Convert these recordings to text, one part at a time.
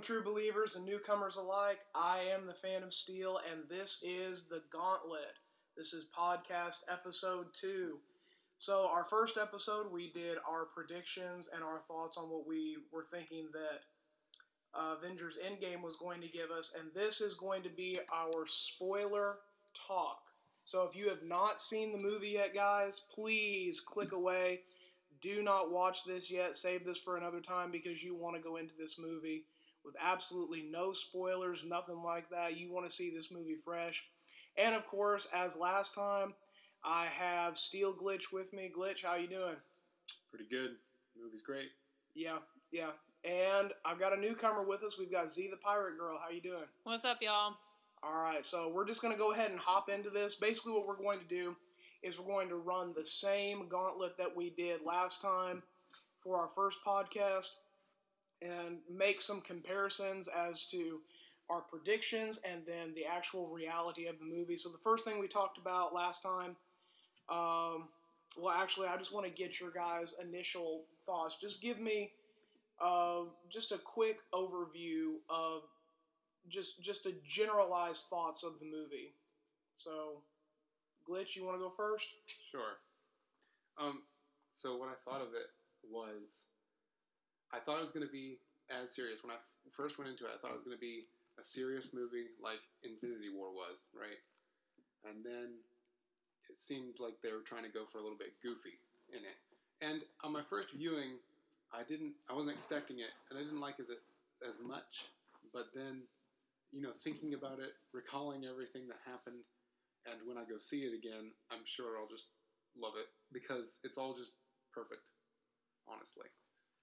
true believers and newcomers alike. I am the fan of Steel, and this is the Gauntlet. This is podcast episode 2. So, our first episode, we did our predictions and our thoughts on what we were thinking that Avengers Endgame was going to give us, and this is going to be our spoiler talk. So, if you have not seen the movie yet, guys, please click away. Do not watch this yet. Save this for another time because you want to go into this movie with absolutely no spoilers, nothing like that. You want to see this movie fresh. And of course, as last time, I have Steelglitch with me. Glitch, how you doing? Pretty good. The movie's great. Yeah. And I've got a newcomer with us. We've got Zthepirategirl. How you doing? What's up, y'all? All right, so we're just going to go ahead and hop into this. Basically, what we're going to do is we're going to run the same gauntlet that we did last time for our first podcast and make some comparisons as to our predictions and then the actual reality of the movie. So the first thing we talked about last time, I just want to get your guys' initial thoughts. Just give me just a quick overview of just a generalized thoughts of the movie. So, Glitch, you want to go first? Sure. So what I thought of it was, I thought it was going to be as serious. When I first went into it, I thought it was going to be a serious movie like Infinity War was, right? And then it seemed like they were trying to go for a little bit goofy in it. And on my first viewing, I wasn't expecting it, and I didn't like it as much. But then, thinking about it, recalling everything that happened, and when I go see it again, I'm sure I'll just love it because it's all just perfect, honestly.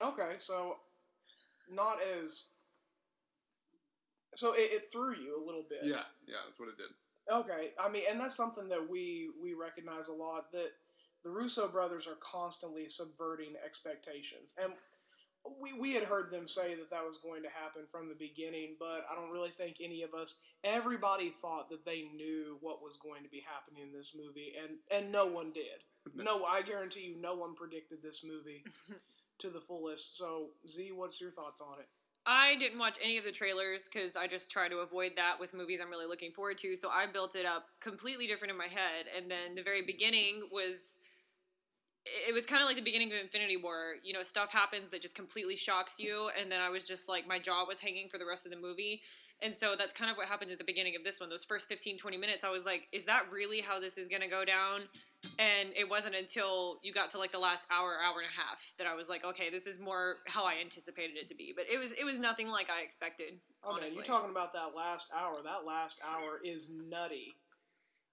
Okay, so not as... So it threw you a little bit. Yeah, that's what it did. Okay, I mean, and that's something that we recognize a lot, that the Russo brothers are constantly subverting expectations. And we had heard them say that was going to happen from the beginning, but I don't really think everybody thought that they knew what was going to be happening in this movie, and no one did. No, I guarantee you no one predicted this movie to the fullest. So, Z, what's your thoughts on it? I didn't watch any of the trailers because I just try to avoid that with movies I'm really looking forward to, so I built it up completely different in my head, and then the very beginning was... It was kind of like the beginning of Infinity War. Stuff happens that just completely shocks you, and then I was just like, my jaw was hanging for the rest of the movie. And so that's kind of what happened at the beginning of this one. Those first 15, 20 minutes, I was like, is that really how this is going to go down? And it wasn't until you got to like the last hour and a half that I was like, okay, this is more how I anticipated it to be. But it was nothing like I expected, honestly. Man, you're talking about that last hour. That last hour is nutty.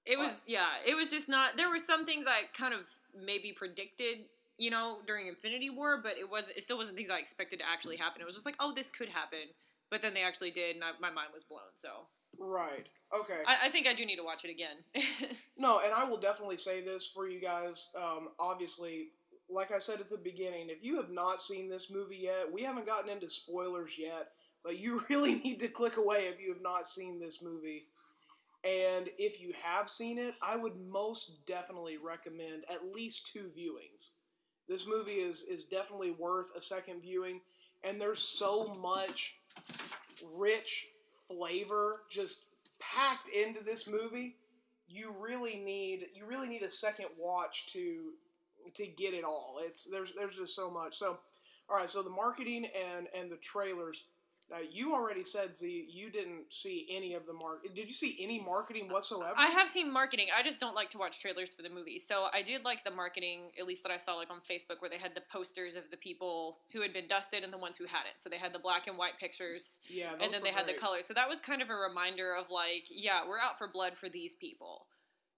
It was just not... There were some things I kind of maybe predicted, during Infinity War, but it still wasn't things I expected to actually happen. It was just like, oh, this could happen. But then they actually did, and my mind was blown, so... Right. Okay. I think I do need to watch it again. No, and I will definitely say this for you guys. Obviously, like I said at the beginning, if you have not seen this movie yet, we haven't gotten into spoilers yet, but you really need to click away if you have not seen this movie. And if you have seen it, I would most definitely recommend at least 2 viewings. This movie is definitely worth a second viewing, and there's so much rich flavor just packed into this movie. You really need a second watch to get it all. There's just so much. So, all right. So the marketing and the trailers. Now, you already said, Z, you didn't see any of the Did you see any marketing whatsoever? I have seen marketing. I just don't like to watch trailers for the movie. So I did like the marketing, at least that I saw like on Facebook, where they had the posters of the people who had been dusted and the ones who hadn't. So they had the black and white pictures. Yeah, and then they had the colors. So that was kind of a reminder of like, yeah, we're out for blood for these people.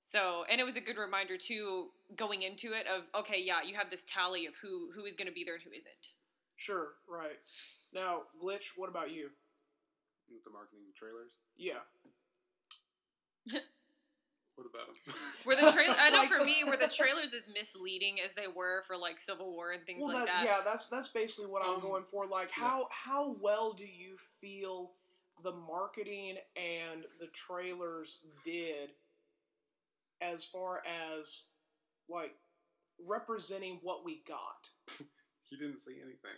So, and it was a good reminder too, going into it of, okay, yeah, you have this tally of who is going to be there and who isn't. Sure, right. Now, Glitch, what about you? With the marketing trailers? Yeah. What about them? I know for me, were the trailers as misleading as they were for like Civil War and things like that? Yeah, that's basically what I'm going for. Like, how well do you feel the marketing and the trailers did as far as, like, representing what we got? You didn't see anything.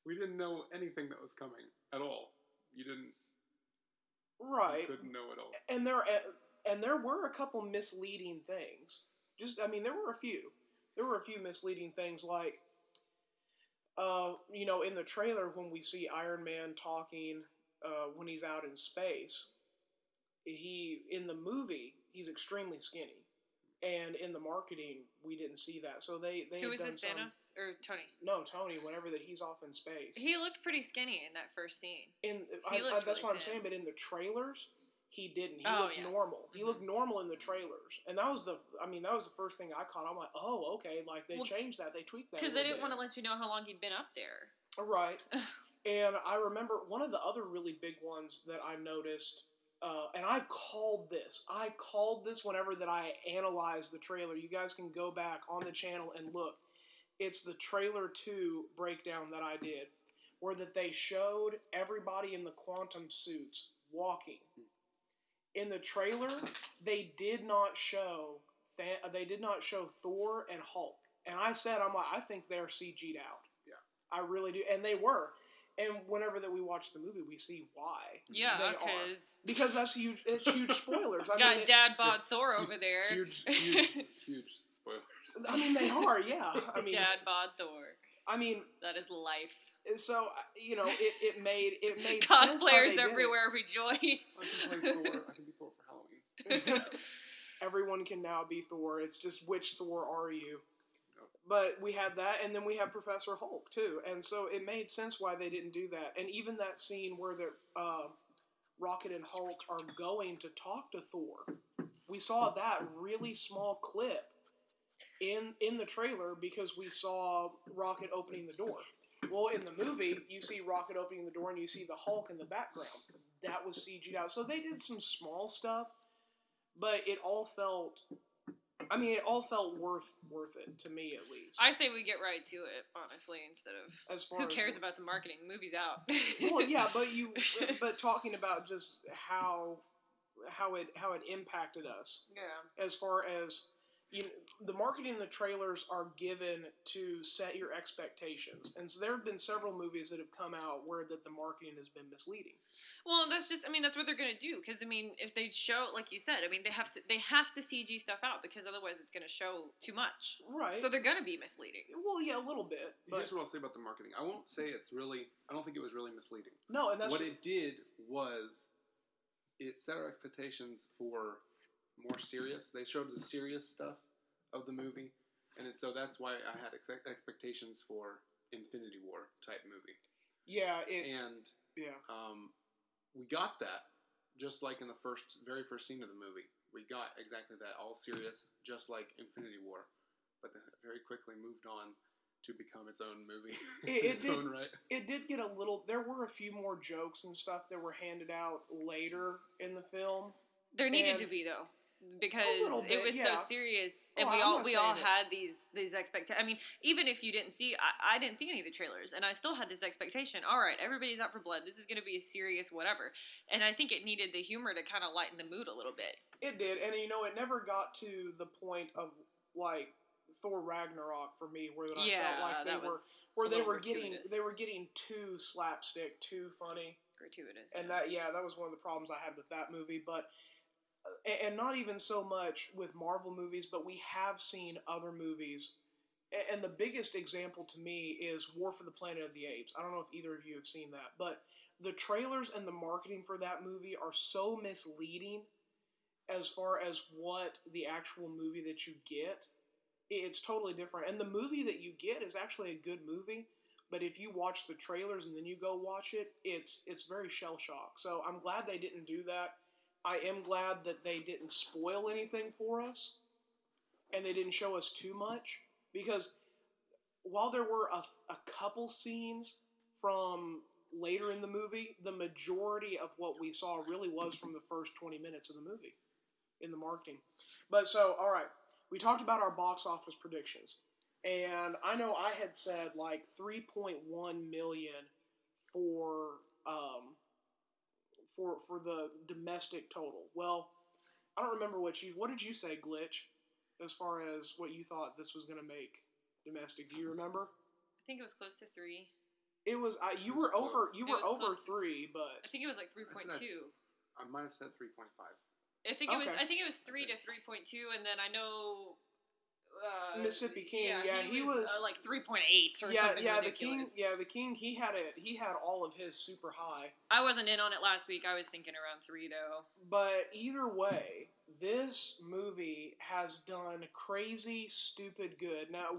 We didn't know anything that was coming at all. you didn't. Right. You couldn't know it all. And there were a couple misleading things. There were a few. There were a few misleading things, like, in the trailer when we see Iron Man talking when he's out in space, in the movie he's extremely skinny, and in the marketing we didn't see that. So they Who was done this, Thanos or Tony? No, Tony. Whenever that he's off in space, he looked pretty skinny in that first scene. That's what I'm saying. But in the trailers, he didn't. He looked normal. He looked normal in the trailers, and that was the first thing I caught. I'm like, oh, okay, like they changed that, they tweaked that because they didn't want to let you know how long he'd been up there. Right. And I remember one of the other really big ones that I noticed, and I called this whenever that I analyzed the trailer. You guys can go back on the channel and look. It's the trailer 2 breakdown that I did, where that they showed everybody in the quantum suits walking. In the trailer, they did not show Thor and Hulk. And I said, I think they're CG'd out. Yeah. I really do. And they were. And whenever that we watch the movie, we see why. Yeah, because that's huge. It's huge spoilers. Dad bod Thor over there. Huge spoilers. They are. Yeah. Dad bod Thor. That is life. So it made cosplayers everywhere rejoice. I can be Thor for Halloween. Everyone can now be Thor. It's just, which Thor are you? But we had that, and then we have Professor Hulk, too. And so it made sense why they didn't do that. And even that scene where Rocket and Hulk are going to talk to Thor, we saw that really small clip in the trailer because we saw Rocket opening the door. Well, in the movie, you see Rocket opening the door, and you see the Hulk in the background. That was CG'd out. So they did some small stuff, but it all felt... worth it, to me at least. I say we get right to it, honestly, instead of who cares about the marketing? The movie's out. Well, yeah, but talking about just how it impacted us. Yeah. As far as the marketing and the trailers are given to set your expectations, and so there have been several movies that have come out where that the marketing has been misleading. Well, that's what they're gonna do, because if they show, like you said, they have to CG stuff out, because otherwise it's gonna show too much. Right. So they're gonna be misleading. Well, yeah, a little bit. But here's what I'll say about the marketing. I won't say I don't think it was really misleading. No, and that's what it did was it set our expectations for more serious. They showed the serious stuff of the movie, and so that's why I had expectations for Infinity War type movie. Yeah, we got that just like in the very first scene of the movie. We got exactly that, all serious, just like Infinity War, but then it very quickly moved on to become its own movie. Own right. It did get a little. There were a few more jokes and stuff that were handed out later in the film. There needed to be, though, because it was so serious, and we all had these expectations. Even if you didn't see, I didn't see any of the trailers, and I still had this expectation. All right, everybody's out for blood. This is going to be a serious whatever, and I think it needed the humor to kind of lighten the mood a little bit. It did, and it never got to the point of like Thor Ragnarok for me, where I felt like they were getting too slapstick, too funny, gratuitous, and that was one of the problems I had with that movie, but. And not even so much with Marvel movies, but we have seen other movies. And the biggest example to me is War for the Planet of the Apes. I don't know if either of you have seen that, but the trailers and the marketing for that movie are so misleading as far as what the actual movie that you get. It's totally different. And the movie that you get is actually a good movie, but if you watch the trailers and then you go watch it, it's very shell shock. So I'm glad they didn't do that. I am glad that they didn't spoil anything for us, and they didn't show us too much, because while there were a couple scenes from later in the movie, the majority of what we saw really was from the first 20 minutes of the movie in the marketing. But so, all right, we talked about our box office predictions, and I know I had said like 3.1 million for the domestic total. Well, I don't remember what did you say, Glitch, as far as what you thought this was going to make domestic? Do you remember? I think it was close to 3. It was you It was were over close. you It were was over close. 3, but I think it was like 3.2. I might have said 3.5. I think it was. Okay. I think it was 3 to 3.2, and then I know. Mississippi King, he was like 3.8 or yeah, something yeah, ridiculous. the King, he had all of his super high. I wasn't in on it last week. I was thinking around 3 though. But either way, this movie has done crazy, stupid good. Now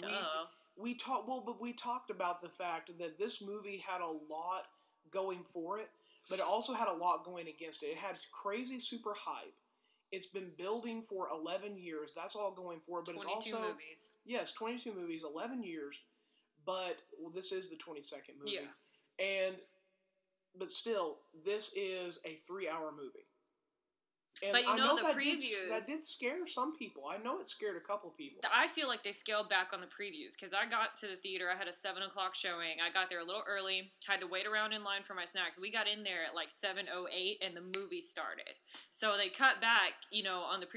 we talked about the fact that this movie had a lot going for it, but it also had a lot going against it. It had crazy super hype. It's been building for 11 years. That's all going for it. But it's also movies. Yes, 22 movies, 11 years. But this is the 22nd movie. Yeah. But still, this is a 3-hour movie. And but I know the previews that did scare some people. I know it scared a couple people. I feel like they scaled back on the previews because I got to the theater. I had a 7 o'clock showing. I got there a little early. Had to wait around in line for my snacks. We got in there at like 7:08, and the movie started. So they cut back, on the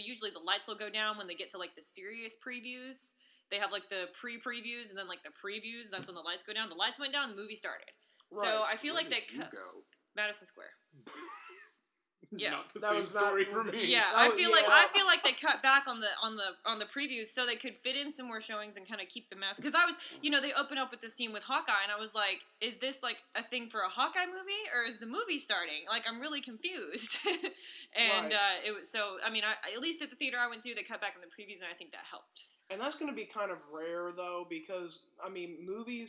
usually the lights will go down when they get to like the serious previews. They have like the pre-previews and then like the previews. That's when the lights go down. The lights went down. The movie started. Right. So I feel like they cut Madison Square. Yeah, not the same story for me. Yeah, I feel like they cut back on the previews so they could fit in some more showings and kind of keep the mask. Because I was, they open up with this scene with Hawkeye, and I was like, is this like a thing for a Hawkeye movie or is the movie starting? Like, I'm really confused. And it was so. I mean, at least at the theater I went to, they cut back on the previews, and I think that helped. And that's going to be kind of rare though, because I mean, movie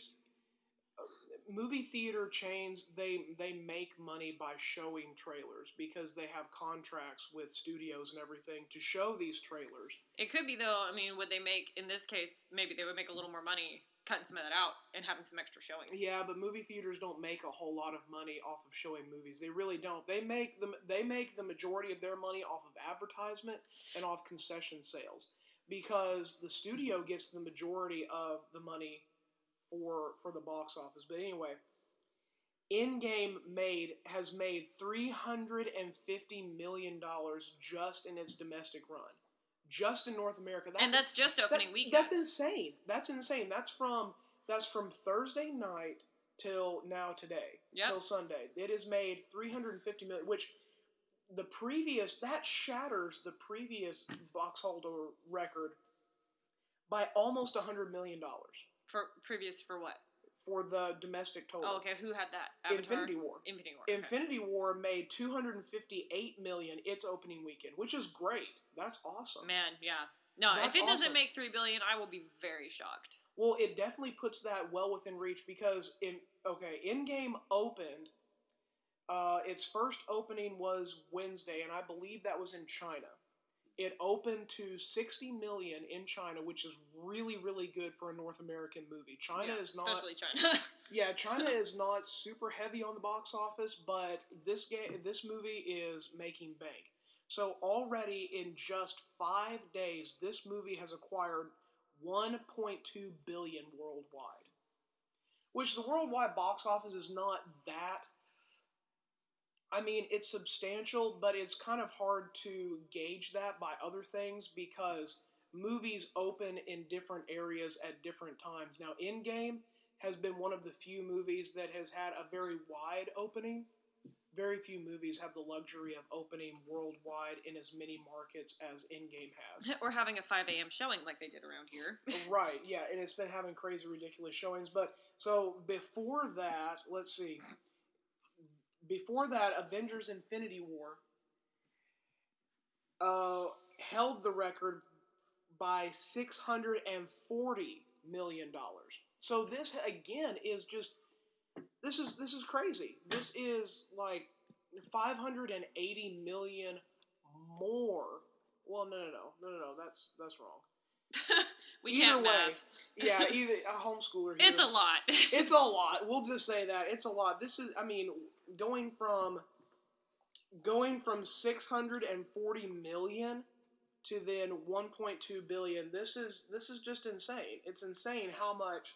theater chains, they make money by showing trailers because they have contracts with studios and everything to show these trailers. It could be though. I mean, would they make, in this case, maybe they would make a little more money cutting some of that out and having some extra showings. Yeah, but movie theaters don't make a whole lot of money off of showing movies. They really don't. They make the majority of their money off of advertisement and off concession sales, because the studio gets the majority of the money for the box office. But anyway, Endgame has made $350 million just in its domestic run, just in North America. That's just opening weekend. That's insane. That's insane. That's from Thursday night till now today, till Sunday. It has made $350 million, which that shatters the previous box holder record by almost $100 million. For what? For the domestic total. Oh, okay. Who had that? Avatar? Infinity War. Okay. Infinity War made $258 million its opening weekend, which is great. That's awesome. Man, yeah. No, if it doesn't make $3 billion, I will be very shocked. Well, it definitely puts that well within reach because Endgame opened. Its first opening was Wednesday, and I believe that was in China. It opened to $60 million in China, which is really, really good for a North American movie. China is not, especially China. Yeah, China is not super heavy on the box office, but this movie is making bank. So already in just 5 days, this movie has acquired $1.2 billion worldwide, which the worldwide box office is not that. I mean, it's substantial, but it's kind of hard to gauge that by other things because movies open in different areas at different times. Now, Endgame has been one of the few movies that has had a very wide opening. Very few movies have the luxury of opening worldwide in as many markets as Endgame has. Or having a 5 a.m. showing like they did around here. Right, yeah, and it's been having crazy, ridiculous showings. But, so, before that, let's see. Before that, Avengers Infinity War held the record by $640 million. So this, again, is just... This is crazy. This is like 580 million more. Well, no. That's wrong. We can't math. Yeah, either a homeschooler. It's a lot. It's a lot. We'll just say that it's a lot. This is, I mean, going from 640 million to then 1.2 billion. This is just insane. It's insane how much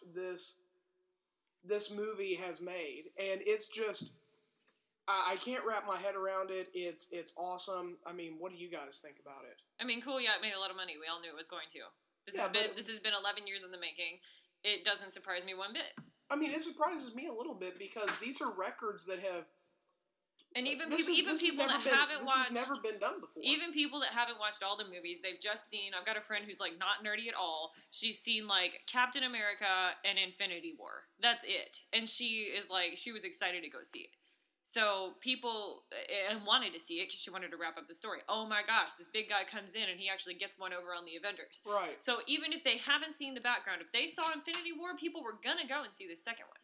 this movie has made, and it's just I can't wrap my head around it. It's awesome. I mean, what do you guys think about it? I mean, cool. Yeah, it made a lot of money. We all knew it was going to. This has been 11 years in the making. It doesn't surprise me one bit. I mean, it surprises me a little bit because these are records that have. And even people that haven't watched, this has never been done before. Even people that haven't watched all the movies, they've just seen. I've got a friend who's like not nerdy at all. She's seen like Captain America and Infinity War. That's it, and she was excited to go see it. So people and wanted to see it because she wanted to wrap up the story. Oh my gosh, this big guy comes in and he actually gets one over on the Avengers. Right. So even if they haven't seen the background, if they saw Infinity War, people were gonna go and see the second one.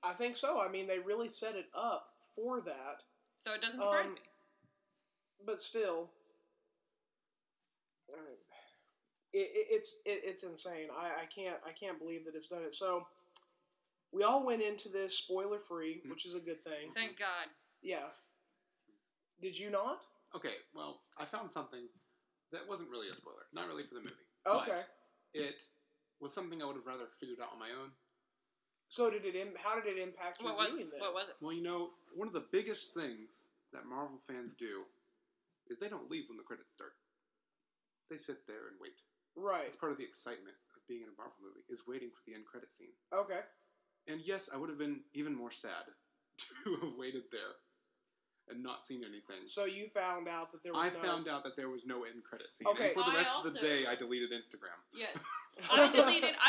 I think so. I mean, they really set it up for that. So it doesn't surprise me. But still, it's insane. I can't believe that it's done it. So we all went into this spoiler free, which is a good thing. Thank God. Yeah. Did you not? Okay, well, I found something that wasn't really a spoiler. Not really for the movie. Okay. But it was something I would have rather figured out on my own. So how did it impact your viewing then? What was it? Well, you know, one of the biggest things that Marvel fans do is they don't leave when the credits start. They sit there and wait. Right. It's part of the excitement of being in a Marvel movie, is waiting for the end credit scene. Okay. And yes, I would have been even more sad to have waited there and not seen anything. So you found out that there was found out that there was no end credit scene. Okay. And for the rest of the day, I deleted Instagram. Yes. I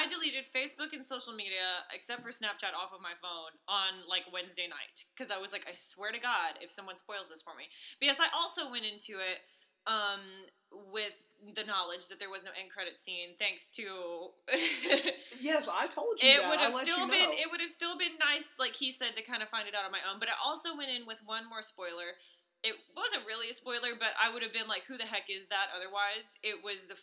deleted Facebook and social media, except for Snapchat, off of my phone on, like, Wednesday night. Because I was like, I swear to God, if someone spoils this for me. Because I also went into it with the knowledge that there was no end credit scene, thanks to Yes, I told you it that. would have It would have still been nice, like he said, to kind of find it out on my own. But I also went in with one more spoiler. It wasn't really a spoiler, but I would have been like, who the heck is that otherwise? It was the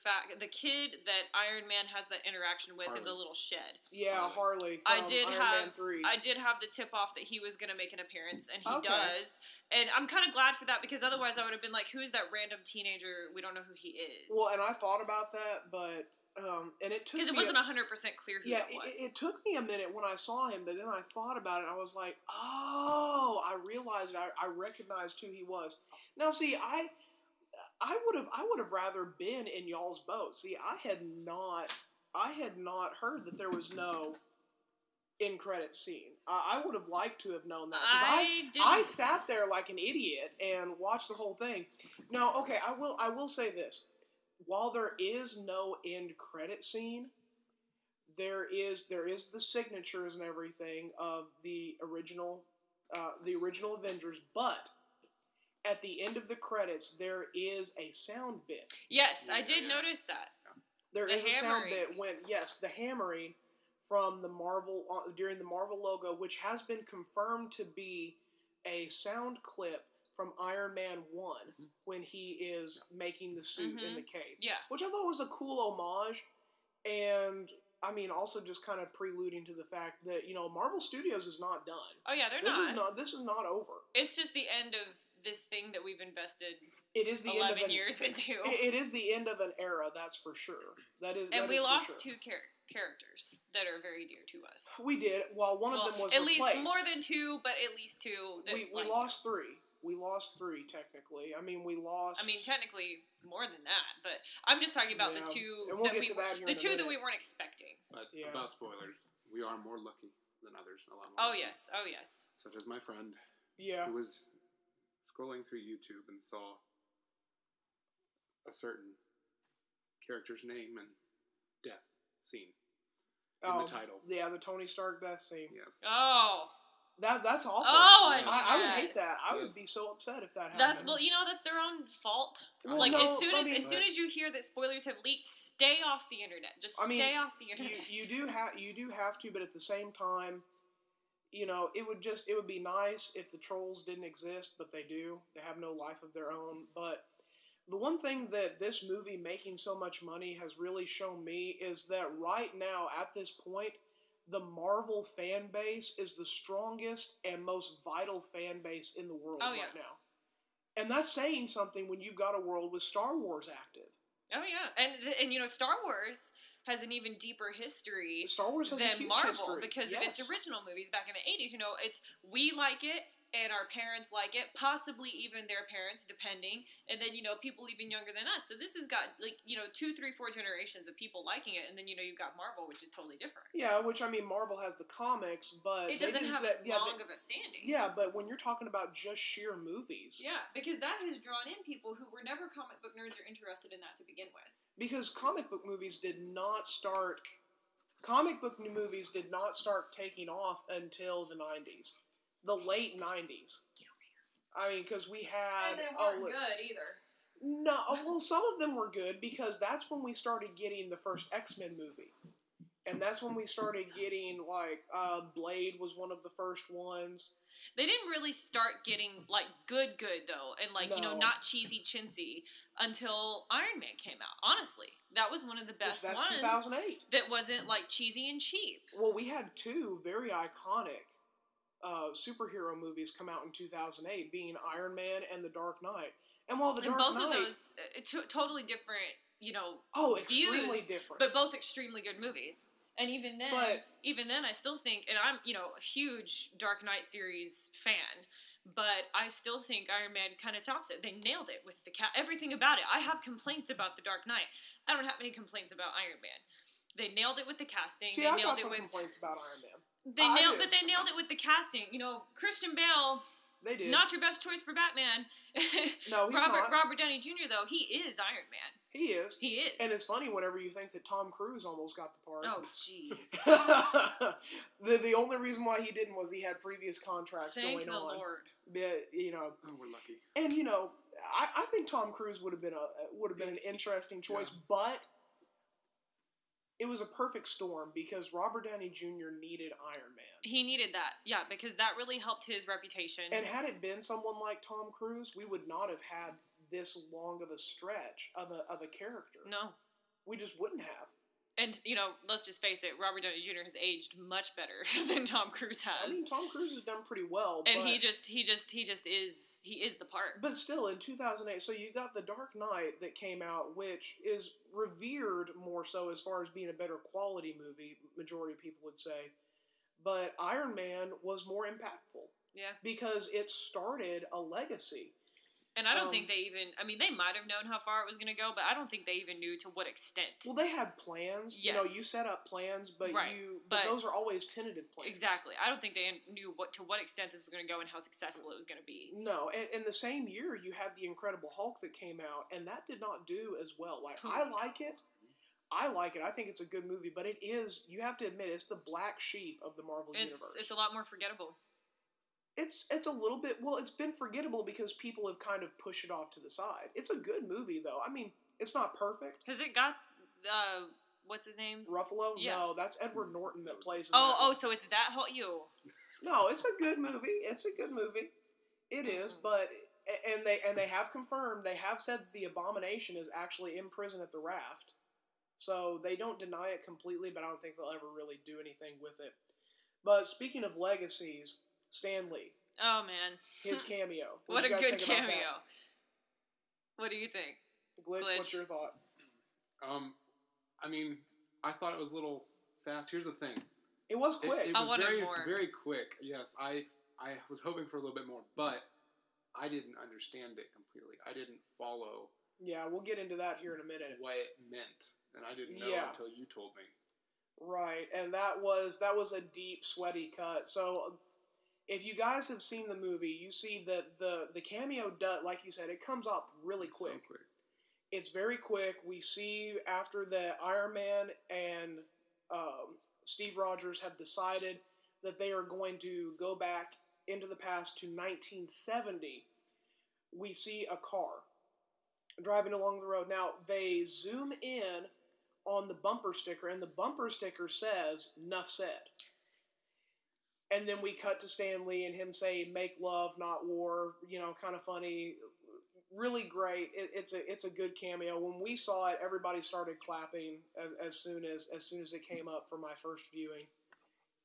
kid that Iron Man has that interaction with in the little shed. Yeah, Harley. I did Iron Man 3. have the tip off that he was going to make an appearance, and he does. And I'm kind of glad for that, because otherwise I would have been like, who's that random teenager? We don't know who he is. Well, and I thought about that, but and it took because it wasn't 100% clear who that was. It took me a minute when I saw him, but then I thought about it and I was like, oh, I realized I recognized who he was. Now, see, I would have rather been in y'all's boat. See, I had not heard that there was no end credit scene. I would have liked to have known that, because I sat there like an idiot and watched the whole thing. Now, okay, I will say this. While there is no end credit scene, there is the signatures and everything of the original Avengers, but at the end of the credits there is a sound bit. Yes, I did notice that. There is a sound bit when the hammering from the Marvel during the Marvel logo, which has been confirmed to be a sound clip from Iron Man 1 when he is making the suit in the cave. Yeah. Which I thought was a cool homage, and I mean also just kind of preluding to the fact that, Marvel Studios is not done. Oh yeah, This is not over. It's just the end of this thing that we've invested it is the 11 end of years into. It is the end of an era, that's for sure. And we lost two characters that are very dear to us. We did. Well, one of them was at replaced. least more than two, but at least two. We lost three. We lost three, technically. I mean, technically more than that, but I'm just talking about the two that we weren't expecting. But about spoilers, we are more lucky than others. A lot more. Oh yes. Such as my friend. Yeah. Who was scrolling through YouTube and saw a certain character's name and death scene in the title. Yeah, the Tony Stark death scene. Yes. Oh. That's awful. Oh, I would hate that. I would be so upset if that happened. That's their own fault. Well, as soon as you hear that spoilers have leaked, stay off the internet. Stay off the internet. You do have to, but at the same time, it would be nice if the trolls didn't exist, but they do. They have no life of their own. But the one thing that this movie making so much money has really shown me is that right now, at this point, the Marvel fan base is the strongest and most vital fan base in the world right now. And that's saying something when you've got a world with Star Wars active. Oh, yeah. And Star Wars has an even deeper history Star Wars has than a huge Marvel history. because of its original movies back in the 80s. We like it, and our parents like it, possibly even their parents, depending, and then, people even younger than us. So this has got, 2, 3, 4 generations of people liking it, and then, you've got Marvel, which is totally different. Yeah, which, Marvel has the comics, but... It doesn't have as long of a standing. Yeah, but when you're talking about just sheer movies... Yeah, because that has drawn in people who were never comic book nerds or interested in that to begin with. Because comic book movies did not start... Comic book movies did not start taking off until the 90s. The late 90s. Get over here. Because we had... And they weren't good either. No, well, some of them were good because that's when we started getting the first X-Men movie. And that's when we started getting, Blade was one of the first ones. They didn't really start getting, good, though, and, No. not cheesy chintzy until Iron Man came out, honestly. That was one of the best That's ones. 2008. That wasn't, cheesy and cheap. Well, we had two very iconic superhero movies come out in 2008, being Iron Man and The Dark Knight. And while The Dark Knight... And both of those, totally different, extremely views, different. But both extremely good movies. And even then, I still think, and I'm, a huge Dark Knight series fan, but I still think Iron Man kind of tops it. They nailed it with everything about it. I have complaints about The Dark Knight. I don't have any complaints about Iron Man. They nailed it with the casting. See, they I've nailed got some it with complaints about Iron Man. They nailed it with the casting. Christian Bale. They did. Not your best choice for Batman. No, he's not. Robert Downey Jr. though, he is Iron Man. He is. He is. And it's funny whenever you think that Tom Cruise almost got the part. Oh, jeez. the only reason why he didn't was he had previous contracts going on. Thank the Lord. But, Oh, we're lucky. And I think Tom Cruise would have been an interesting choice, but it was a perfect storm because Robert Downey Jr. needed Iron Man. He needed that, yeah, because that really helped his reputation. And had it been someone like Tom Cruise, we would not have had this long of a stretch of a character. No. We just wouldn't have. And, let's just face it, Robert Downey Jr. has aged much better than Tom Cruise has. Tom Cruise has done pretty well. And but, he is the part. But still, in 2008, so you got The Dark Knight that came out, which is revered more so as far as being a better quality movie, majority of people would say. But Iron Man was more impactful. Yeah. Because it started a legacy. And I don't think they even... I mean, they might have known how far it was going to go, but I don't think they even knew to what extent. Well, they had plans. Yes. You set up plans, but right. but those are always tentative plans. Exactly. I don't think they knew to what extent this was going to go and how successful it was going to be. No. And the same year, you had the Incredible Hulk that came out, and that did not do as well. I like it. I think it's a good movie, but it is, you have to admit, it's the black sheep of the Marvel universe. It's a lot more forgettable. It's a little bit, well, it's been forgettable because people have kind of pushed it off to the side. It's a good movie, though. I mean, it's not perfect. Has it got, what's his name? Ruffalo? Yeah. No, that's Edward Norton that plays in so it's that whole, No, it's a good movie. It's a good movie. It is, but, and they have confirmed, they have said that the Abomination is actually in prison at the Raft. So they don't deny it completely, but I don't think they'll ever really do anything with it. But speaking of legacies, Stan Lee. Oh, man. His cameo. What a good cameo. What do you think? Glitch, what's your thought? I mean, I thought it was a little fast. Here's the thing. It was quick. It was very quick. Yes, I was hoping for a little bit more, but I didn't understand it completely. I didn't follow. Yeah, we'll get into that here in a minute. What it meant, and I didn't know until you told me. Right, and that was a deep, sweaty cut. So, if you guys have seen the movie, you see that the cameo does, like you said, it comes up really quick. So quick. It's very quick. We see after the Iron Man and Steve Rogers have decided that they are going to go back into the past to 1970. We see a car driving along the road. Now, they zoom in on the bumper sticker, and the bumper sticker says, "Nuff said." And then we cut to Stan Lee and him say, "Make love, not war." Kind of funny. Really great. It's a good cameo. When we saw it, everybody started clapping as soon as it came up for my first viewing.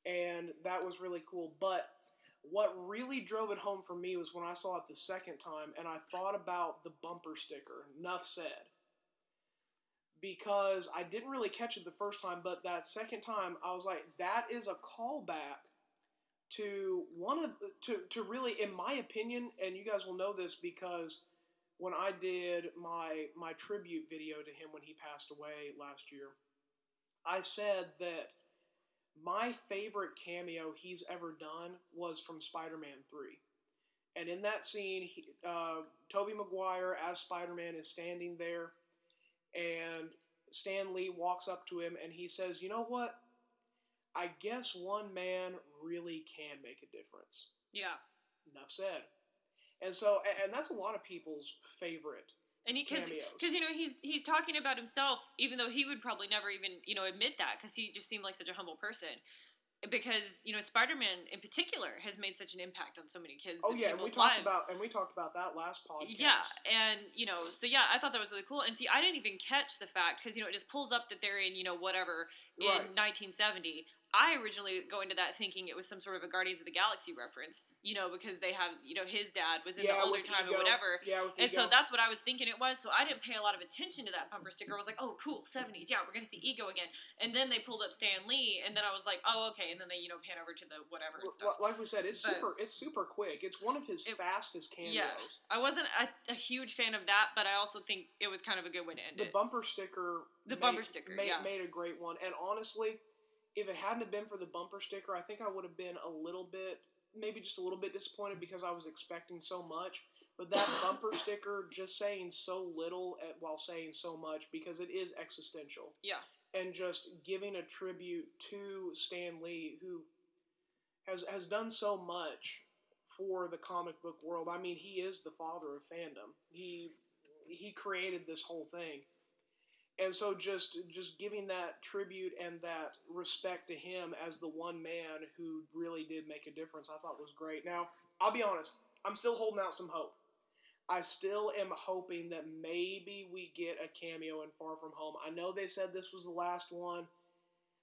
And that was really cool. But what really drove it home for me was when I saw it the second time and I thought about the bumper sticker, "Nuff said." Because I didn't really catch it the first time, but that second time I was like, that is a callback to to really, in my opinion, and you guys will know this because when I did my tribute video to him when he passed away last year, I said that my favorite cameo he's ever done was from Spider-Man 3. And in that scene, Tobey Maguire as Spider-Man is standing there, and Stan Lee walks up to him and he says, "You know what? I guess one man really can make a difference." Yeah. Enough said. And so, and that's a lot of people's favorite and cameos. Because he's talking about himself, even though he would probably never even admit that, because he just seemed like such a humble person. Because Spider-Man in particular has made such an impact on so many kids. Oh and yeah, people's we talked about that last podcast. Yeah, and so yeah, I thought that was really cool. And see, I didn't even catch the fact because it just pulls up that they're in whatever in 1970. I originally go into that thinking it was some sort of a Guardians of the Galaxy reference, because they have, his dad was in the older time or whatever. Yeah, and so that's what I was thinking it was. So I didn't pay a lot of attention to that bumper sticker. I was like, oh, cool, 70s. Yeah, we're going to see Ego again. And then they pulled up Stan Lee, and then I was like, oh, okay. And then they, pan over to the whatever and stuff. Like we said, it's super quick. It's one of his fastest cameos. Yeah, I wasn't a huge fan of that, but I also think it was kind of a good way to end it. The bumper sticker made a great one. And honestly, if it hadn't have been for the bumper sticker, I think I would have been maybe just a little bit disappointed because I was expecting so much. But that bumper sticker just saying so little while saying so much, because it is existential. Yeah. And just giving a tribute to Stan Lee, who has done so much for the comic book world. I mean, he is the father of fandom. He created this whole thing. And so just giving that tribute and that respect to him as the one man who really did make a difference, I thought was great. Now, I'll be honest, I'm still holding out some hope. I still am hoping that maybe we get a cameo in Far From Home. I know they said this was the last one,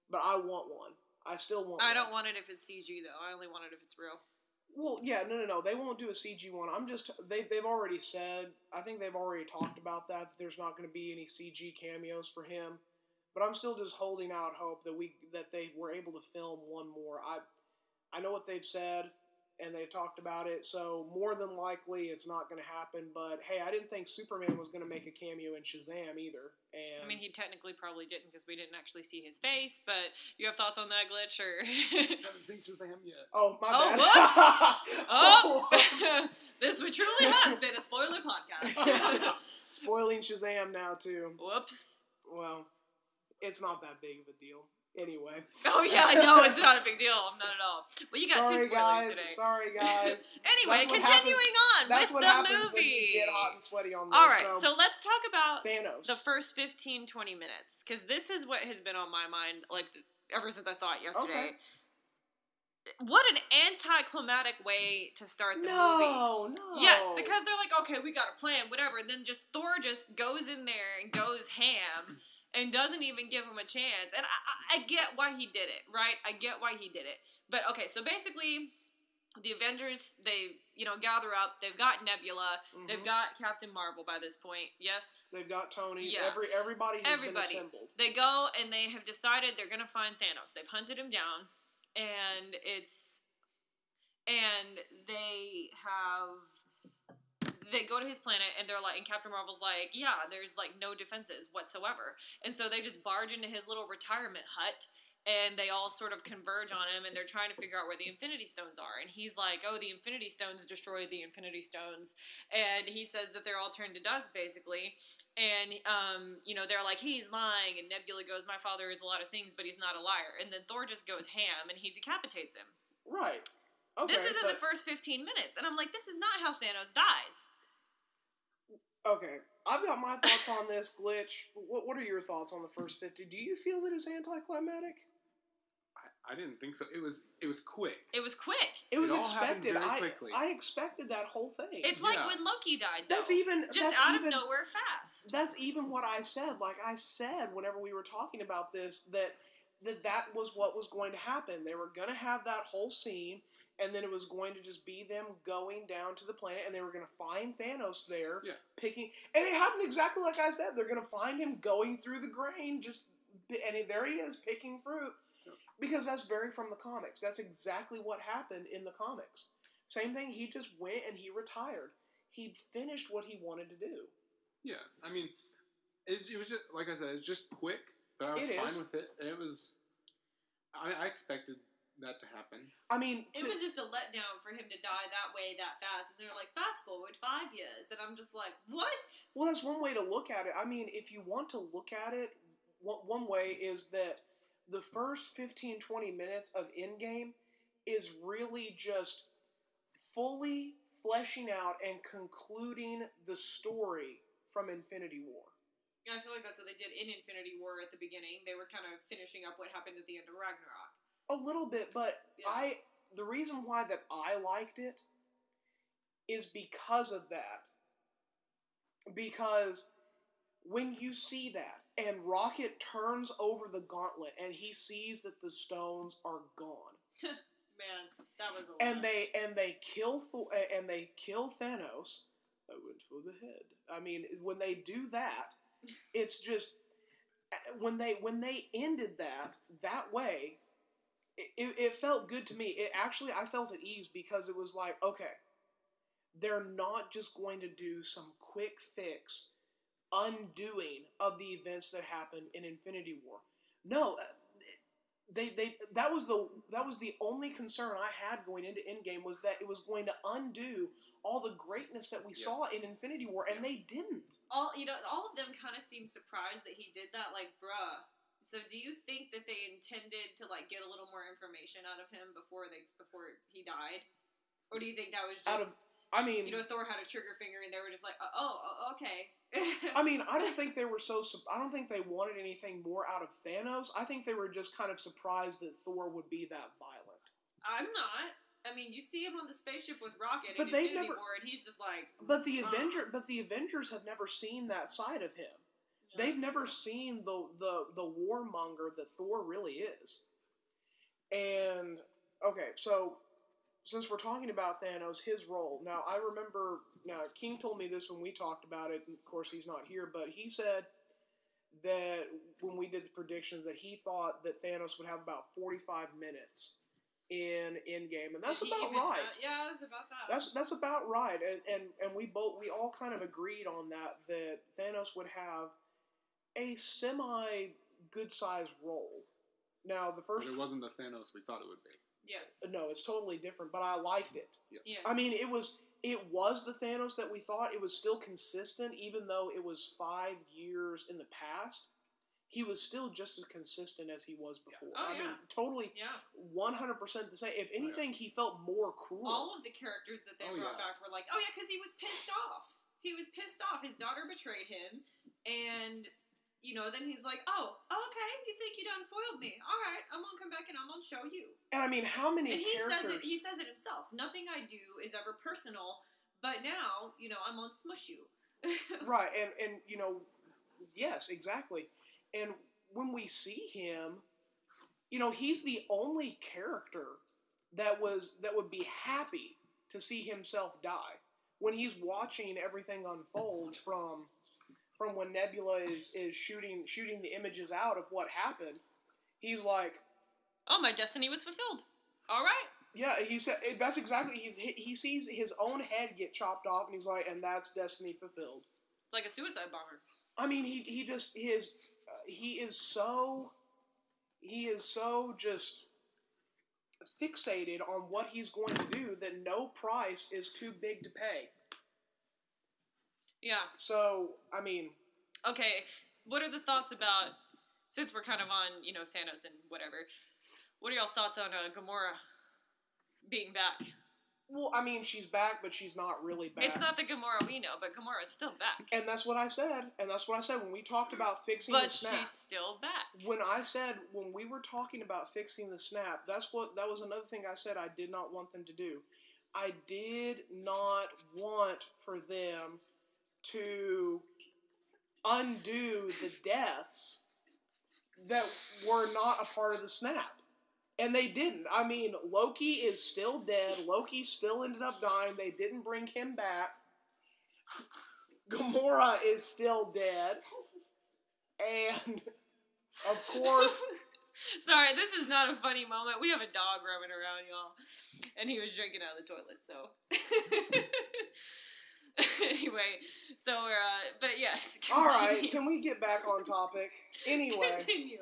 but I want one. I still want one. I don't want it if it's CG, though. I only want it if it's real. Well, yeah, no. They won't do a CG one. They've already said, I think they've already talked about that there's not going to be any CG cameos for him. But I'm still just holding out hope that they were able to film one more. I know what they've said, and they've talked about it, so more than likely it's not going to happen. But hey, I didn't think Superman was going to make a cameo in Shazam either. And I mean, he technically probably didn't because we didn't actually see his face. But you have thoughts on that, Glitch? Or I haven't seen Shazam yet. Oh, my bad. Whoops! This truly has been a spoiler podcast. Spoiling Shazam now too. Whoops. Well, it's not that big of a deal. Anyway. Oh yeah, no, it's not a big deal. Not at all. Well, you got two spoilers today. Sorry, guys. Anyway, continuing on with the movie. That's what happens when you get hot and sweaty on this. All right, so let's talk about Thanos. The first 15, 20 minutes, because this is what has been on my mind, like, ever since I saw it yesterday. Okay. What an anticlimactic way to start the movie. No. Yes, because they're like, okay, we got a plan, whatever, and then Thor just goes in there and goes ham. And doesn't even give him a chance. And I get why he did it, right? I get why he did it. But, okay, so basically, the Avengers, they, gather up. They've got Nebula. Mm-hmm. They've got Captain Marvel by this point. Yes? They've got Tony. Yeah. Everybody has been assembled. They go, and they have decided they're going to find Thanos. They've hunted him down. And they go to his planet, and they're like, and Captain Marvel's like, yeah, there's like no defenses whatsoever. And so they just barge into his little retirement hut, and they all sort of converge on him, and they're trying to figure out where the Infinity Stones are. And he's like, oh, the Infinity Stones destroyed the Infinity Stones. And he says that they're all turned to dust, basically. And, they're like, he's lying. And Nebula goes, my father is a lot of things, but he's not a liar. And then Thor just goes ham, and he decapitates him. Right. Okay, this is in the first 15 minutes. And I'm like, this is not how Thanos dies. Okay, I've got my thoughts on this, Glitch. What are your thoughts on the first 50? Do you feel that it's anticlimactic? I didn't think so. It was quick. It was quick. It was expected. Very quickly. I expected that whole thing. It's like when Loki died, though. That's out of nowhere fast. That's even what I said. Like I said whenever we were talking about this, that was what was going to happen. They were going to have that whole scene, and then it was going to just be them going down to the planet, and they were going to find Thanos there, picking... And it happened exactly like I said. They're going to find him going through the grain, and there he is, picking fruit. Because that's very from the comics. That's exactly what happened in the comics. Same thing, he just went and he retired. He finished what he wanted to do. Yeah, I mean, it was just, like I said, it's just quick, but I was fine with it. It was, I expected that to happen. I mean, it was just a letdown for him to die that way, that fast. And they're like, fast forward 5 years. And I'm just like, what? Well, that's one way to look at it. I mean, if you want to look at it, one way is that the first 15, 20 minutes of Endgame is really just fully fleshing out and concluding the story from Infinity War. Yeah, I feel like that's what they did in Infinity War at the beginning. They were kind of finishing up what happened at the end of Ragnarok. A little bit, but yeah. The reason why that I liked it is because of that. Because when you see that, and Rocket turns over the gauntlet, and he sees that the stones are gone. Man, that was a lot. And they kill Thanos. I went for the head. I mean, when they do that, it's just when they ended that way, it felt good to me. I felt at ease because it was like, okay, they're not just going to do some quick fix undoing of the events that happened in Infinity War. No, that was the only concern I had going into Endgame, was that it was going to undo all the greatness that we saw in Infinity War, and they didn't. All of them kind of seemed surprised that he did that. Like, bruh. So, do you think that they intended to like get a little more information out of him before he died, or do you think that was just? Thor had a trigger finger, and they were just like, "Oh, okay." I mean, I don't think they wanted anything more out of Thanos. I think they were just kind of surprised that Thor would be that violent. I'm not. I mean, you see him on the spaceship with Rocket in Infinity War, and he's just like. But the Avengers have never seen that side of him. No, they've never seen the warmonger that Thor really is. And okay, so since we're talking about Thanos, his role. Now, I remember. Now, King told me this when we talked about it. And of course, he's not here, but he said that when we did the predictions, that he thought that Thanos would have about 45 minutes in Endgame, and that's about right. Yeah, it was about that. That's about right, and we all kind of agreed on that Thanos would have a semi good sized role. Now the first, but it wasn't the Thanos we thought it would be. Yes. No, it's totally different, but I liked it. Yeah. Yes. I mean, it was the Thanos that we thought. It was still consistent, even though it was 5 years in the past. He was still just as consistent as he was before. Oh, I mean, totally, 100% the same. If anything, he felt more cruel. All of the characters that they brought back were like, because he was pissed off. He was pissed off. His daughter betrayed him, and, then he's like, okay, you think you done foiled me. All right, I'm going to come back and I'm going to show you. And I mean, how many characters... He says it himself. Nothing I do is ever personal, but now, I'm going to smush you. Right, and yes, exactly. And when we see him, he's the only character that would be happy to see himself die. When he's watching everything unfold from when Nebula is shooting the images out of what happened, he's like, "Oh, my destiny was fulfilled. All right." Yeah, he said that's exactly. He sees his own head get chopped off, and he's like, "And that's destiny fulfilled." It's like a suicide bomber. I mean, he is so just fixated on what he's going to do that no price is too big to pay. Yeah. So, I mean... Okay, what are the thoughts about, since we're kind of on, Thanos and whatever, what are y'all's thoughts on Gamora being back? Well, I mean, she's back, but she's not really back. It's not the Gamora we know, but Gamora's still back. And that's what I said. when we talked about fixing the snap. But she's still back. When we were talking about fixing the snap, that was another thing I said I did not want them to do. I did not want for them to undo the deaths that were not a part of the snap. And they didn't. I mean, Loki is still dead. Loki still ended up dying. They didn't bring him back. Gamora is still dead. And, of course, Sorry, this is not a funny moment. We have a dog roaming around, y'all. And he was drinking out of the toilet, so. Anyway, so we're, but yes. All right, can we get back on topic? Anyway. Continue.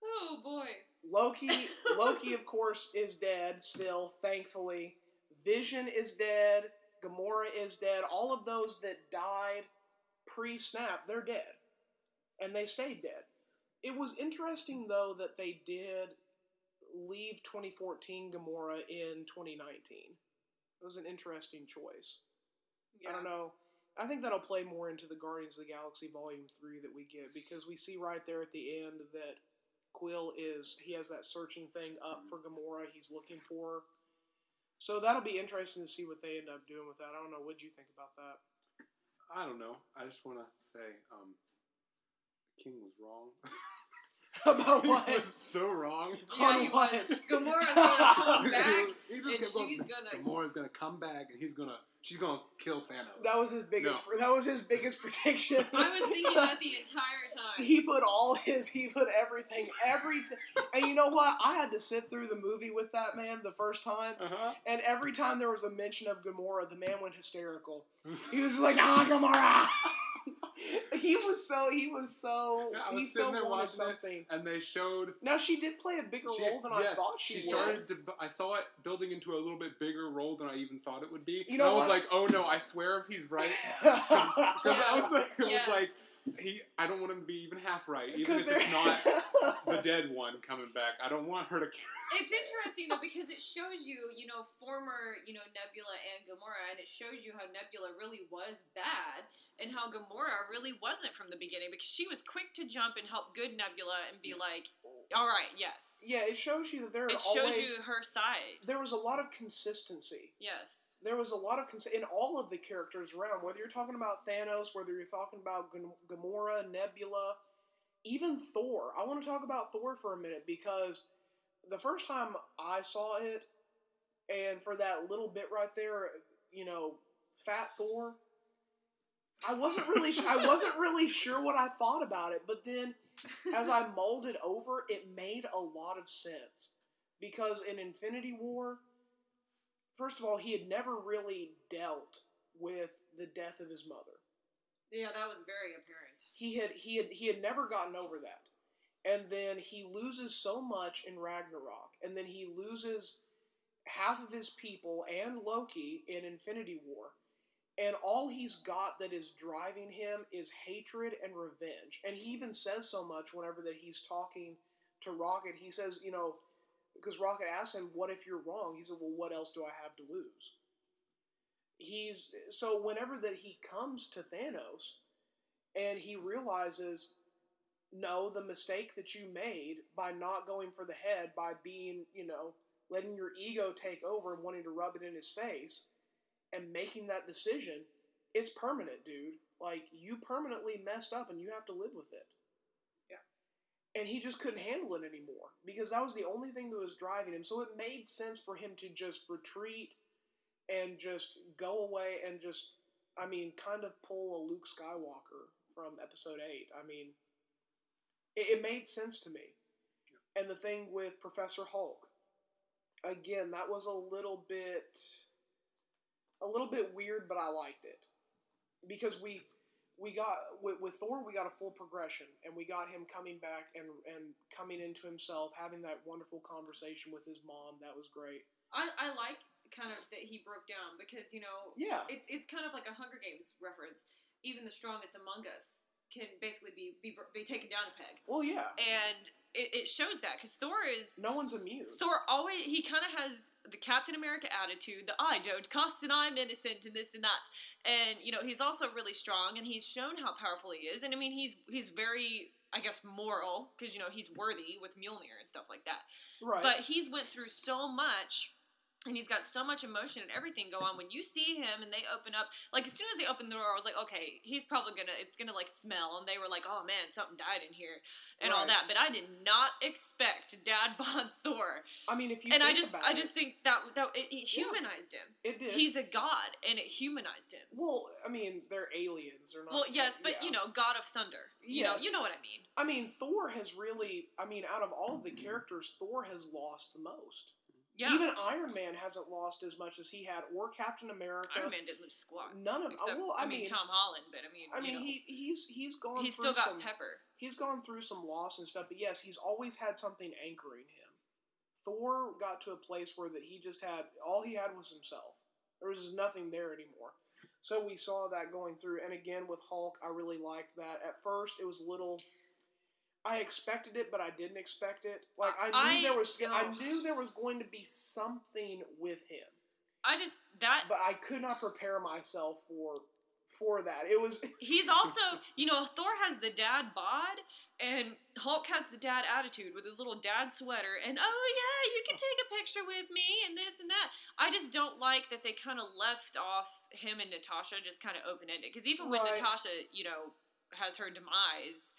Oh, boy. Loki, of course, is dead still, thankfully. Vision is dead. Gamora is dead. All of those that died pre-snap, they're dead. And they stayed dead. It was interesting, though, that they did leave 2014 Gamora in 2019. It was an interesting choice. Yeah. I don't know. I think that'll play more into the Guardians of the Galaxy Volume 3 that we get, because we see right there at the end that Quill he has that searching thing up for Gamora. He's looking for her. So that'll be interesting to see what they end up doing with that. I don't know. What do you think about that? I don't know. I just want to say, King was wrong. About what? He was so wrong. Yeah, he was. Gamora's gonna come back, Gamora's gonna come back, and she's gonna kill Thanos. That was his biggest. No. That was his biggest prediction. I was thinking that the entire time. He put everything, and you know what? I had to sit through the movie with that man the first time, and every time there was a mention of Gamora, the man went hysterical. He was like, Gamora! He was so. Yeah, I was sitting there watching something, and they showed. Now she did play a bigger role than I thought she was. I saw it building into a little bit bigger role than I even thought it would be. You know, I was like, oh no! I swear if he's right, because I was like. I don't want him to be even half right, even if it's not the dead one coming back. I don't want her to. It's interesting though, because it shows you, former, Nebula and Gamora, and it shows you how Nebula really was bad, and how Gamora really wasn't from the beginning, because she was quick to jump and help good Nebula and be like, all right, yes. Yeah, it shows you that it shows you her side. There was a lot of consistency. Yes. There was a lot of in all of the characters around, whether you're talking about Thanos, whether you're talking about Gamora, Nebula, even Thor. I want to talk about Thor for a minute, because the first time I saw it, and for that little bit right there, Fat Thor, I wasn't really sure what I thought about it, but then as I mulled it over, it made a lot of sense, because in Infinity War, first of all, he had never really dealt with the death of his mother. Yeah, that was very apparent. He had never gotten over that. And then he loses so much in Ragnarok, and then he loses half of his people and Loki in Infinity War. And all he's got that is driving him is hatred and revenge. And he even says so much whenever that he's talking to Rocket. He says, because Rocket asks him, what if you're wrong? He said, well, what else do I have to lose? So whenever that he comes to Thanos, and he realizes, no, the mistake that you made by not going for the head, by being, letting your ego take over and wanting to rub it in his face, and making that decision, is permanent, dude. Like, you permanently messed up, and you have to live with it. And he just couldn't handle it anymore, because that was the only thing that was driving him. So it made sense for him to just retreat and just go away and just, kind of pull a Luke Skywalker from Episode 8. It made sense to me. And the thing with Professor Hulk, again, that was a little bit weird, but I liked it. Because we got, with Thor, we got a full progression, and we got him coming back and coming into himself, having that wonderful conversation with his mom. That was great. I like kind of that he broke down, because, it's kind of like a Hunger Games reference. Even the strongest among us can basically be taken down a peg. Well, yeah. And it shows that, because Thor is... No one's immune. Thor always... He kind of has the Captain America attitude, the I don't cuss and I'm innocent and this and that. And, he's also really strong, and he's shown how powerful he is. And, he's very, I guess, moral, because, he's worthy with Mjolnir and stuff like that. Right. But he's went through so much And he's got so much emotion and everything go on. When you see him and they open up, like, as soon as they opened the door, I was like, okay, he's probably it's gonna, like, smell. And they were like, oh, man, something died in here and all that. But I did not expect Dad Bod Thor. I mean, if you and think I just think that it humanized him. It did. He's a god, and it humanized him. Well, I mean, they're aliens. They're not. Well, yes, but, God of thunder. You know what I mean. I mean, Thor has really, out of all of the characters, Thor has lost the most. Yeah. Even Iron Man hasn't lost as much as he had, or Captain America. Iron Man didn't lose squat. None of them. I mean, Tom Holland, but he's gone. He's still got pepper. He's gone through some loss and stuff, but yes, he's always had something anchoring him. Thor got to a place where that he just had all he had was himself. There was nothing there anymore. So we saw that going through, and again with Hulk, I really liked that. At first, it was a little. I expected it, but I didn't expect it. Like I knew there was going to be something with him. But I could not prepare myself for that. It was. He's also, Thor has the dad bod, and Hulk has the dad attitude with his little dad sweater. And oh yeah, you can take a picture with me, and this and that. I just don't like that they kind of left off him and Natasha just kind of open ended. Because even when Natasha, has her demise.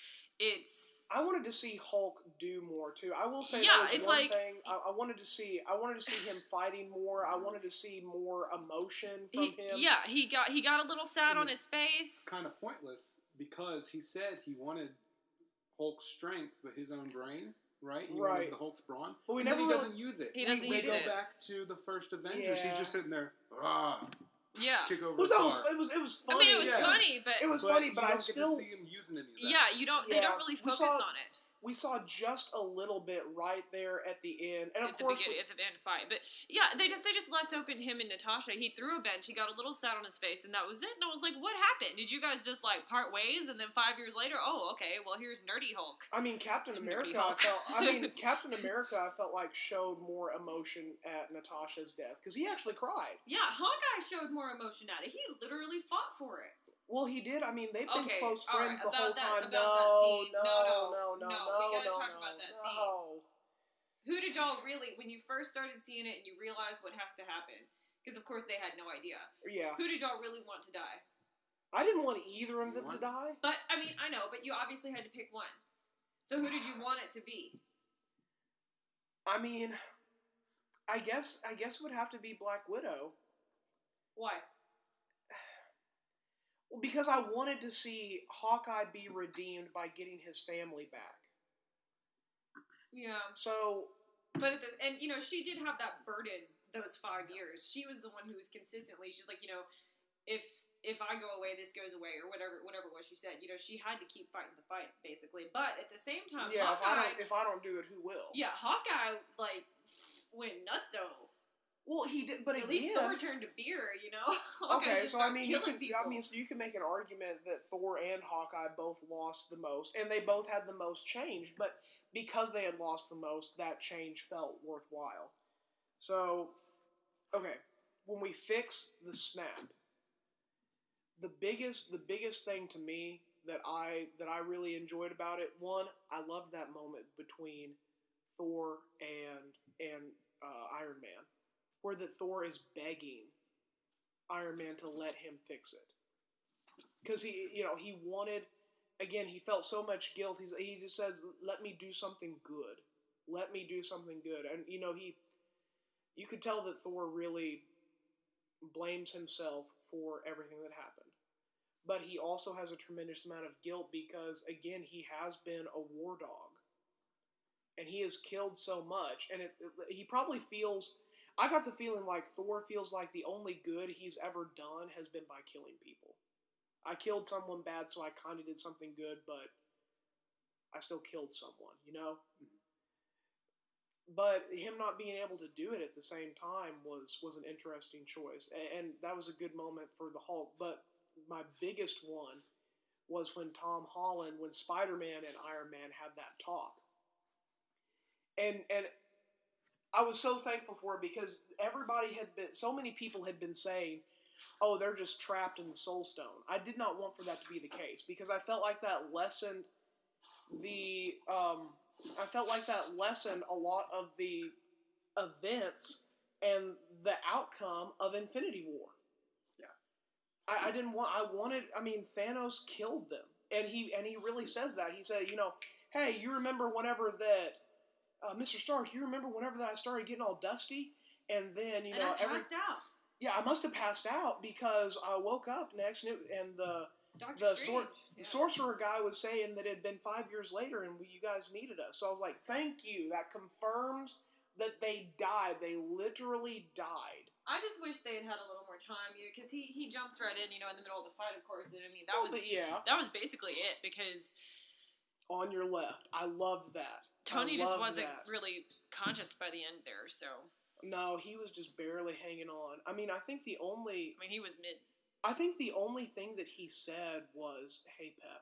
I wanted to see Hulk do more too. I will say that was one thing. I wanted to see him fighting more. I wanted to see more emotion from him. Yeah, he got a little sad on his face. Kind of pointless because he said he wanted Hulk's strength with his own brain, right? He wanted the Hulk's brawn, but he doesn't use it. He doesn't use it. We go back to the first Avengers. He's just sitting there. Kick over it was funny. I mean, it was funny, but it was funny, but I still get to see him using any of that. Yeah, you don't. They don't really focus on it. We saw just a little bit right there at the end, and of course at the end fight. But yeah, they just left open him and Natasha. He threw a bench. He got a little sad on his face, and that was it. And I was like, "What happened? Did you guys just like part ways?" And then 5 years later, okay, well here's Nerdy Hulk. I mean, Captain America. Captain America, I felt like showed more emotion at Natasha's death because he actually cried. Yeah, Hawkeye showed more emotion at it. He literally fought for it. Well, he did. I mean, they've been close friends the whole time. About that scene. No. We gotta talk about that scene. Who did y'all really, when you first started seeing it and you realized what has to happen? Because, of course, they had no idea. Yeah. Who did y'all really want to die? I didn't want either of them to die. But, I mean, I know, but you obviously had to pick one. So who did you want it to be? I mean, I guess it would have to be Black Widow. Why? Because I wanted to see Hawkeye be redeemed by getting his family back. Yeah. So. But she did have that burden those 5 years. She was the one who was consistently. She's like, if I go away, this goes away, or whatever it was she said. She had to keep fighting the fight, basically. But at the same time, Hawkeye. If I don't do it, who will? Yeah, Hawkeye went nutso. Well, he did, but at least Thor turned to beer, Okay, so you can make an argument that Thor and Hawkeye both lost the most, and they both had the most change. But because they had lost the most, that change felt worthwhile. So, okay, when we fix the snap, the biggest thing to me that I really enjoyed about it, one, I loved that moment between Thor and Iron Man. Where that Thor is begging Iron Man to let him fix it. Because he wanted, again, he felt so much guilt. He just says, let me do something good. Let me do something good. And, you could tell that Thor really blames himself for everything that happened. But he also has a tremendous amount of guilt because, again, he has been a war dog. And he has killed so much. And he probably feels... I got the feeling like Thor feels like the only good he's ever done has been by killing people. I killed someone bad, so I kind of did something good, but I still killed someone, Mm-hmm. But him not being able to do it at the same time was an interesting choice, and that was a good moment for the Hulk. But my biggest one was when when Spider-Man and Iron Man had that talk. And I was so thankful for it because so many people had been saying, oh, they're just trapped in the Soul Stone. I did not want for that to be the case because I felt like that lessened a lot of the events and the outcome of Infinity War. Yeah. I mean, Thanos killed them. And he really says that. He said, hey, you remember whenever that, Mr. Stark, you remember whenever that I started getting all dusty? And then, and I passed out. Yeah, I must have passed out because I woke up next and the sorcerer guy was saying that it had been 5 years later and you guys needed us. So I was like, thank you. That confirms that they died. They literally died. I just wish they had a little more time, because he jumps right in, in the middle of the fight, of course. And I mean, that was basically it, because on your left, I loved that. Tony just wasn't really conscious by the end there, so. No, he was just barely hanging on. I mean, he was mid. I think the only thing that he said was, "Hey, Pep,"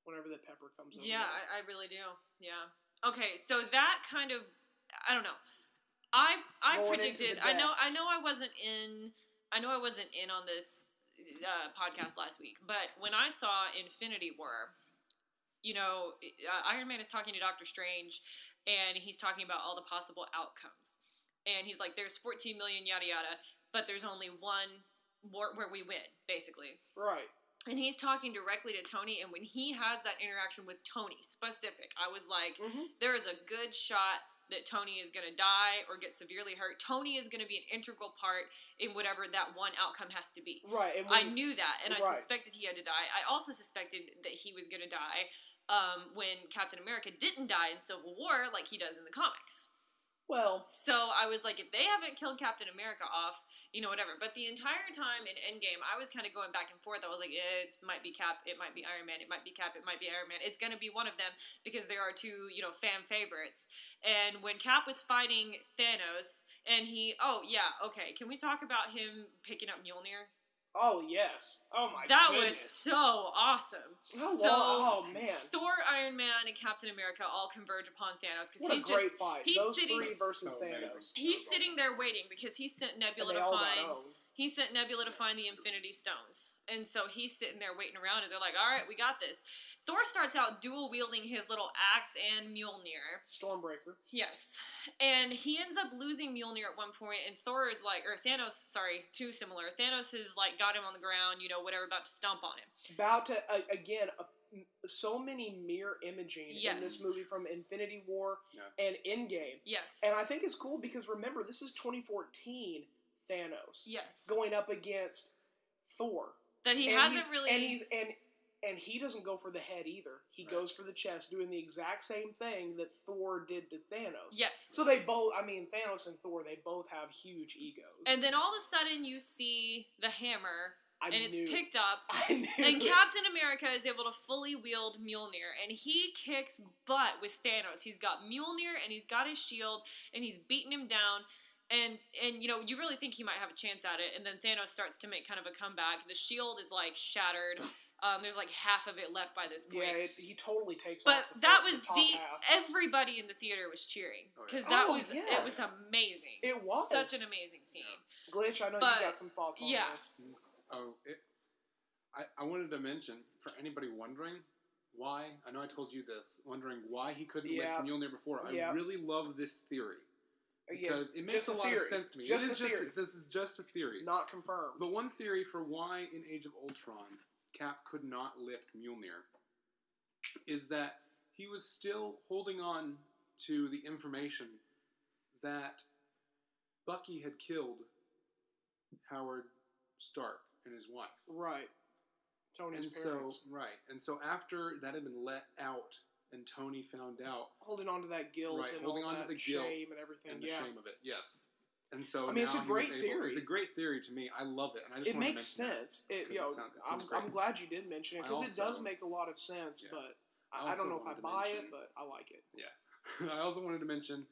whenever that Pepper comes over. Yeah, I really do. Yeah. Okay, so that kind of, I don't know. I predicted. I know I wasn't in on this podcast last week, but when I saw Infinity War, Iron Man is talking to Doctor Strange, and he's talking about all the possible outcomes, and he's like, "There's 14 million yada yada, but there's only one where we win, basically." Right. And he's talking directly to Tony, and when he has that interaction with Tony, specific, I was like, there is a good shot that Tony is going to die or get severely hurt. Tony is going to be an integral part in whatever that one outcome has to be. Right. And I knew that, and I suspected he had to die. I also suspected that he was going to die when Captain America didn't die in Civil War like he does in the comics. Well, so I was like, if they haven't killed Captain America off, whatever. But the entire time in Endgame, I was kind of going back and forth. I was like, it might be Cap, it might be Iron Man, it might be Cap, it might be Iron Man. It's going to be one of them because there are two, fan favorites. And when Cap was fighting Thanos, and can we talk about him picking up Mjolnir? Oh, yes. Oh, my That goodness. was so awesome. Oh, man. Thor, Iron Man, and Captain America all converge upon Thanos. What a great fight. Those three versus Thanos. He's sitting there waiting because he sent Nebula to find... He sent Nebula to find the Infinity Stones. And so he's sitting there waiting around, and they're like, all right, we got this. Thor starts out dual-wielding his little axe and Mjolnir. Stormbreaker. Yes. And he ends up losing Mjolnir at one point, and Thanos, too similar. Thanos has, got him on the ground, whatever, about to stomp on him. About to, again, so many mirror imaging in this movie from Infinity War and Endgame. Yes. And I think it's cool because, remember, this is 2014 Thanos. Yes. Going up against Thor. That he hasn't really... And he doesn't go for the head either. He goes for the chest, doing the exact same thing that Thor did to Thanos. Yes. So they both, Thanos and Thor, they both have huge egos. And then all of a sudden you see the hammer, it's picked up, and it. Captain America is able to fully wield Mjolnir, and he kicks butt with Thanos. He's got Mjolnir, and he's got his shield, and he's beating him down. And you really think he might have a chance at it, and then Thanos starts to make kind of a comeback. The shield is, shattered. There's, half of it left by this point. Yeah, he totally takes but off the that top, was everybody in the theater was cheering. Because it was amazing. It was. Such an amazing scene. Glitch, I know you got some thoughts on this. I wanted to mention, for anybody wondering why, I know I told you this, wondering why he couldn't lift Mjolnir before, I really love this theory. Because it makes a lot of sense to me. This is just a theory. Not confirmed. But one theory for why in Age of Ultron Cap could not lift Mjolnir is that he was still holding on to the information that Bucky had killed Howard Stark and his wife. Right. Tony's parents. And so after that had been let out and Tony found out, holding on to that guilt, and holding all on that to the guilt shame and everything, and the shame of it, yes. And so it's a great theory. It's a great theory to me. I love it, and I just it makes sense. I'm glad you did mention it because it does make a lot of sense. Yeah. But I don't know if I buy it, but I like it. Yeah. I also wanted to mention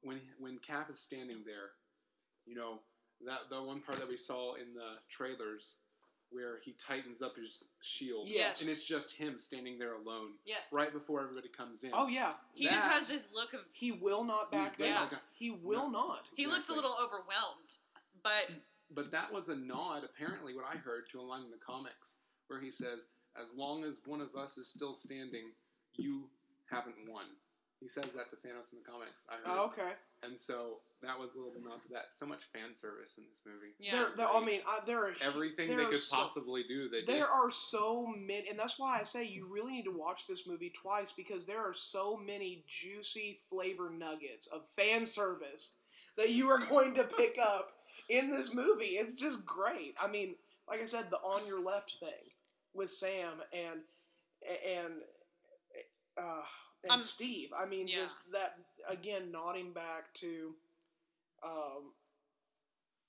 when Cap is standing there, that the one part that we saw in the trailers, where he tightens up his shield. Yes. And it's just him standing there alone. Yes. Right before everybody comes in. Oh, yeah. He just has this look of... He will not back down. Yeah. He will not. He looks a little overwhelmed, but... But that was a nod, apparently, what I heard, to a line in the comics, where he says, as long as one of us is still standing, you haven't won. He says that to Thanos in the comics. I heard. Oh, okay. And so that was a little bit nod to that. So much fan service in this movie. Yeah. I mean, there are everything they could possibly do. They did. There are so many, and that's why I say you really need to watch this movie twice, because there are so many juicy flavor nuggets of fan service that you are going to pick up in this movie. It's just great. I mean, like I said, the on your left thing with Sam and Steve. I mean, just that, again, nodding back to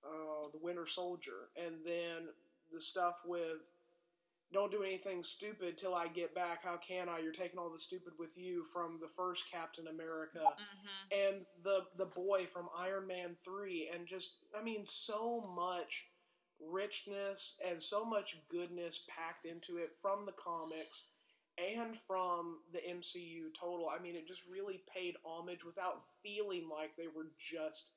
the Winter Soldier, and then the stuff with don't do anything stupid till I get back. How can I? You're taking all the stupid with you from the first Captain America, and the boy from Iron Man 3, and just, I mean, so much richness and so much goodness packed into it from the comics and from the MCU total. I mean, it just really paid homage without feeling like they were just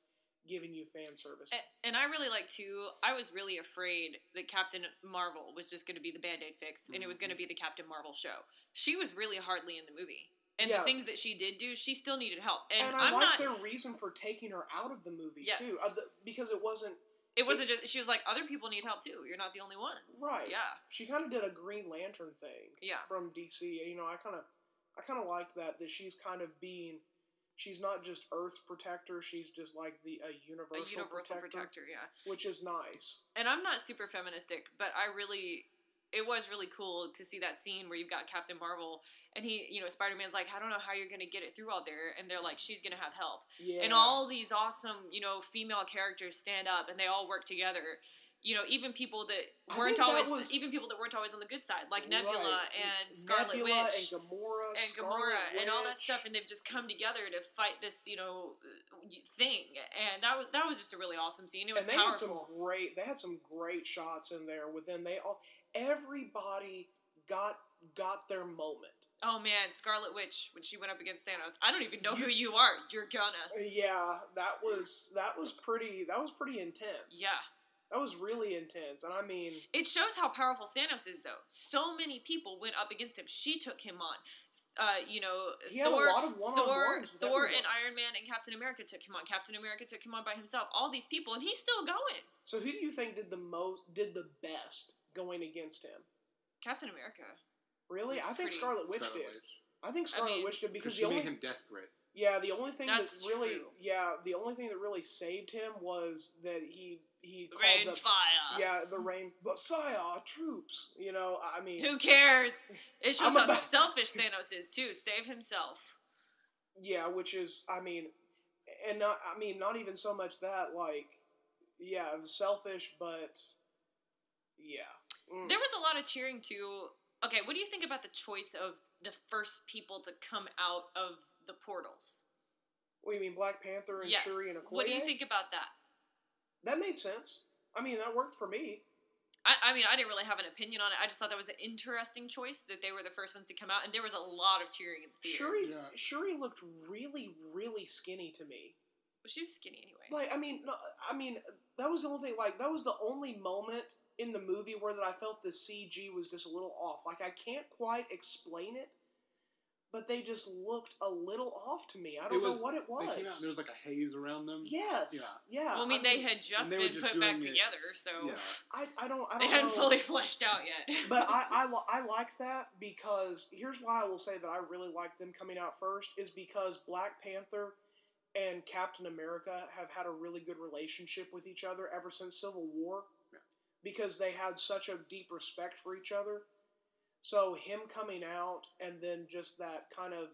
giving you fan service. And I really like, too, I was really afraid that Captain Marvel was just going to be the Band-Aid fix, and it was going to be the Captain Marvel show. She was really hardly in the movie. And the things that she did do, she still needed help. And I like their reason for taking her out of the movie, too, because it wasn't... It wasn't just... She was like, other people need help, too. You're not the only ones. Right. Yeah. She kind of did a Green Lantern thing from DC. You know, I kind of liked that she's kind of being... She's not just Earth's protector, she's just like a universal protector, which is nice. And I'm not super feministic, but it was really cool to see that scene where you've got Captain Marvel, and he, Spider-Man's like, I don't know how you're going to get it through out there, and they're like, she's going to have help. Yeah. And all these awesome, female characters stand up, and they all work together. Even people that weren't always on the good side, like Nebula and Scarlet Witch and Gamora and all that stuff, and they've just come together to fight this, thing, and that was just a really awesome scene. It was powerful. They had some great shots in there. Everybody got their moment. Oh man, Scarlet Witch, when she went up against Thanos, I don't even know who you are. You're gonna. Yeah, that was pretty intense. Yeah. That was really intense, and I mean... It shows how powerful Thanos is, though. So many people went up against him. She took him on. He had a lot of one-on-ones. Thor and Iron Man and Captain America took him on. Captain America took him on by himself. All these people, and he's still going. So who do you think did the best going against him? Captain America. Really? I think Scarlet Witch did. I think Scarlet Witch did because she made him desperate. Yeah, the only thing that really saved him was that he rain fire. Yeah, the rain. But Messiah, troops. I mean, who cares? It shows how selfish Thanos is too. Save himself. Yeah, which is, not even so much that, selfish, but yeah. There was a lot of cheering too. Okay, what do you think about the choice of the first people to come out of the portals? What, you mean Black Panther and Shuri and Okoye? What do you think about that? That made sense. I mean, that worked for me. I didn't really have an opinion on it. I just thought that was an interesting choice that they were the first ones to come out, and there was a lot of cheering in the theater. Shuri looked really, really skinny to me. Well, she was skinny anyway. That was the only thing. That was the only moment in the movie where that I felt the CG was just a little off. I can't quite explain it, but they just looked a little off to me. I don't know what it was. They came out and there was a haze around them. Yes. Yeah. Well, they had just been put back together, so I don't they hadn't fully fleshed out yet. But I like that because here's why I will say that I really like them coming out first is because Black Panther and Captain America have had a really good relationship with each other ever since Civil War. Yeah. Because they had such a deep respect for each other. So him coming out and then just that kind of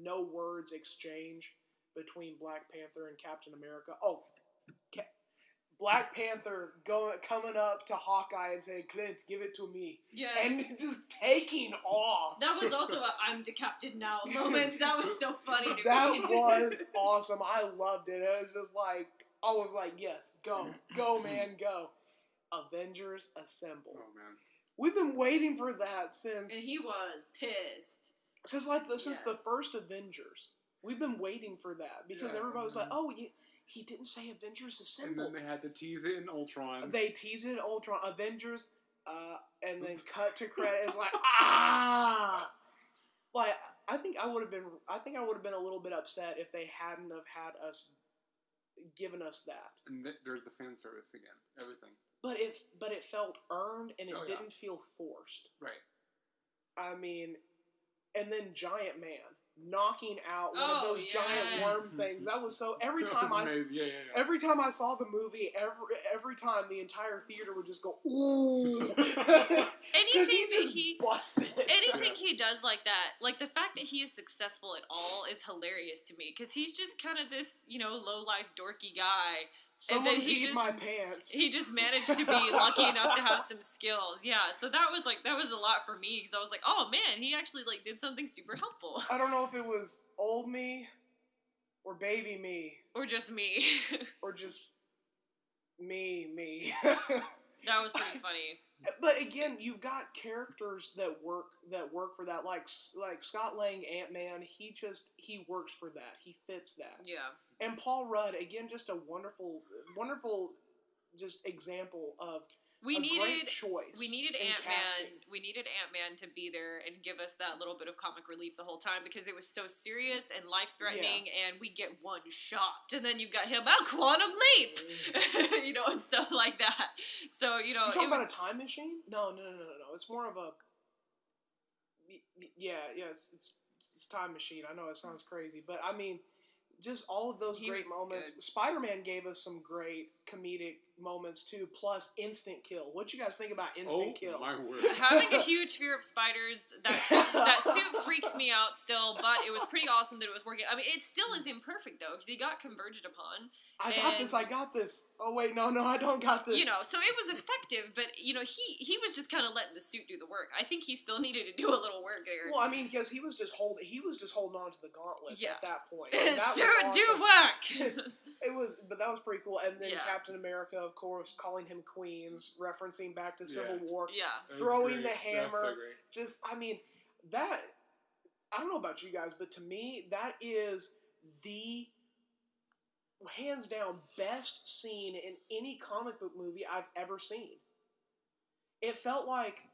no words exchange between Black Panther and Captain America. Oh, Black Panther coming up to Hawkeye and saying, "Clint, give it to me." Yes. And just taking off. That was also a "I'm decapitated now" moment. That was so funny to me. That was awesome. I loved it. It was just I was like, yes, go, man, go. Avengers Assemble. Oh man. We've been waiting for that since... And he was pissed. Since the first Avengers. We've been waiting for that. Because everybody was like, oh, he didn't say Avengers Assemble. And then they had to tease it in Ultron. They teased it in Ultron. Avengers, and then cut to credits. Like, ah! I think I would have been a little bit upset if they hadn't have had us given us that. And there's the fan service again. Everything. But it felt earned and it didn't feel forced. Right. I mean, and then Giant Man knocking out one of those giant worm things. That was so. Every time every time I saw the movie, every time the entire theater would just go ooh. Anything he does like that, like the fact that he is successful at all is hilarious to me because he's just kind of this low life dorky guy. Someone peed my pants. He just managed to be lucky enough to have some skills. Yeah, so that was a lot for me because I was like, oh man, he actually like did something super helpful. I don't know if it was old me, or baby me, or just me, or just me. That was pretty funny. But again, you've got characters that work for that. Like Scott Lang, AntMan, he works for that. He fits that. Yeah. And Paul Rudd, again, just a wonderful just example of great choice. We needed AntMan. We needed AntMan to be there and give us that little bit of comic relief the whole time because it was so serious and life threatening, and we get one shot, and then you've got him out quantum leap, and stuff like that. So you talking about a time machine? No. It's more of a it's time machine. I know it sounds crazy, but I mean, just all of those great moments. Good. Spider-Man gave us some great comedic moments too, plus instant kill. What you guys think about instant kill? Oh my word! Having a huge fear of spiders, that suit freaks me out still, but it was pretty awesome that it was working. I mean, it still is imperfect though because he got converged upon. I got this. Oh wait, no, I don't got this. So it was effective, but he was just kind of letting the suit do the work. I think he still needed to do a little work there. Well, I mean, because he was just holding on to the gauntlet at that point. Do work. But that was pretty cool. And then Captain America, of course, calling him Queens, referencing back to Civil War. Yeah. Throwing the hammer. Just, I mean, that, I don't know about you guys, but to me, that is the hands down best scene in any comic book movie I've ever seen. It felt like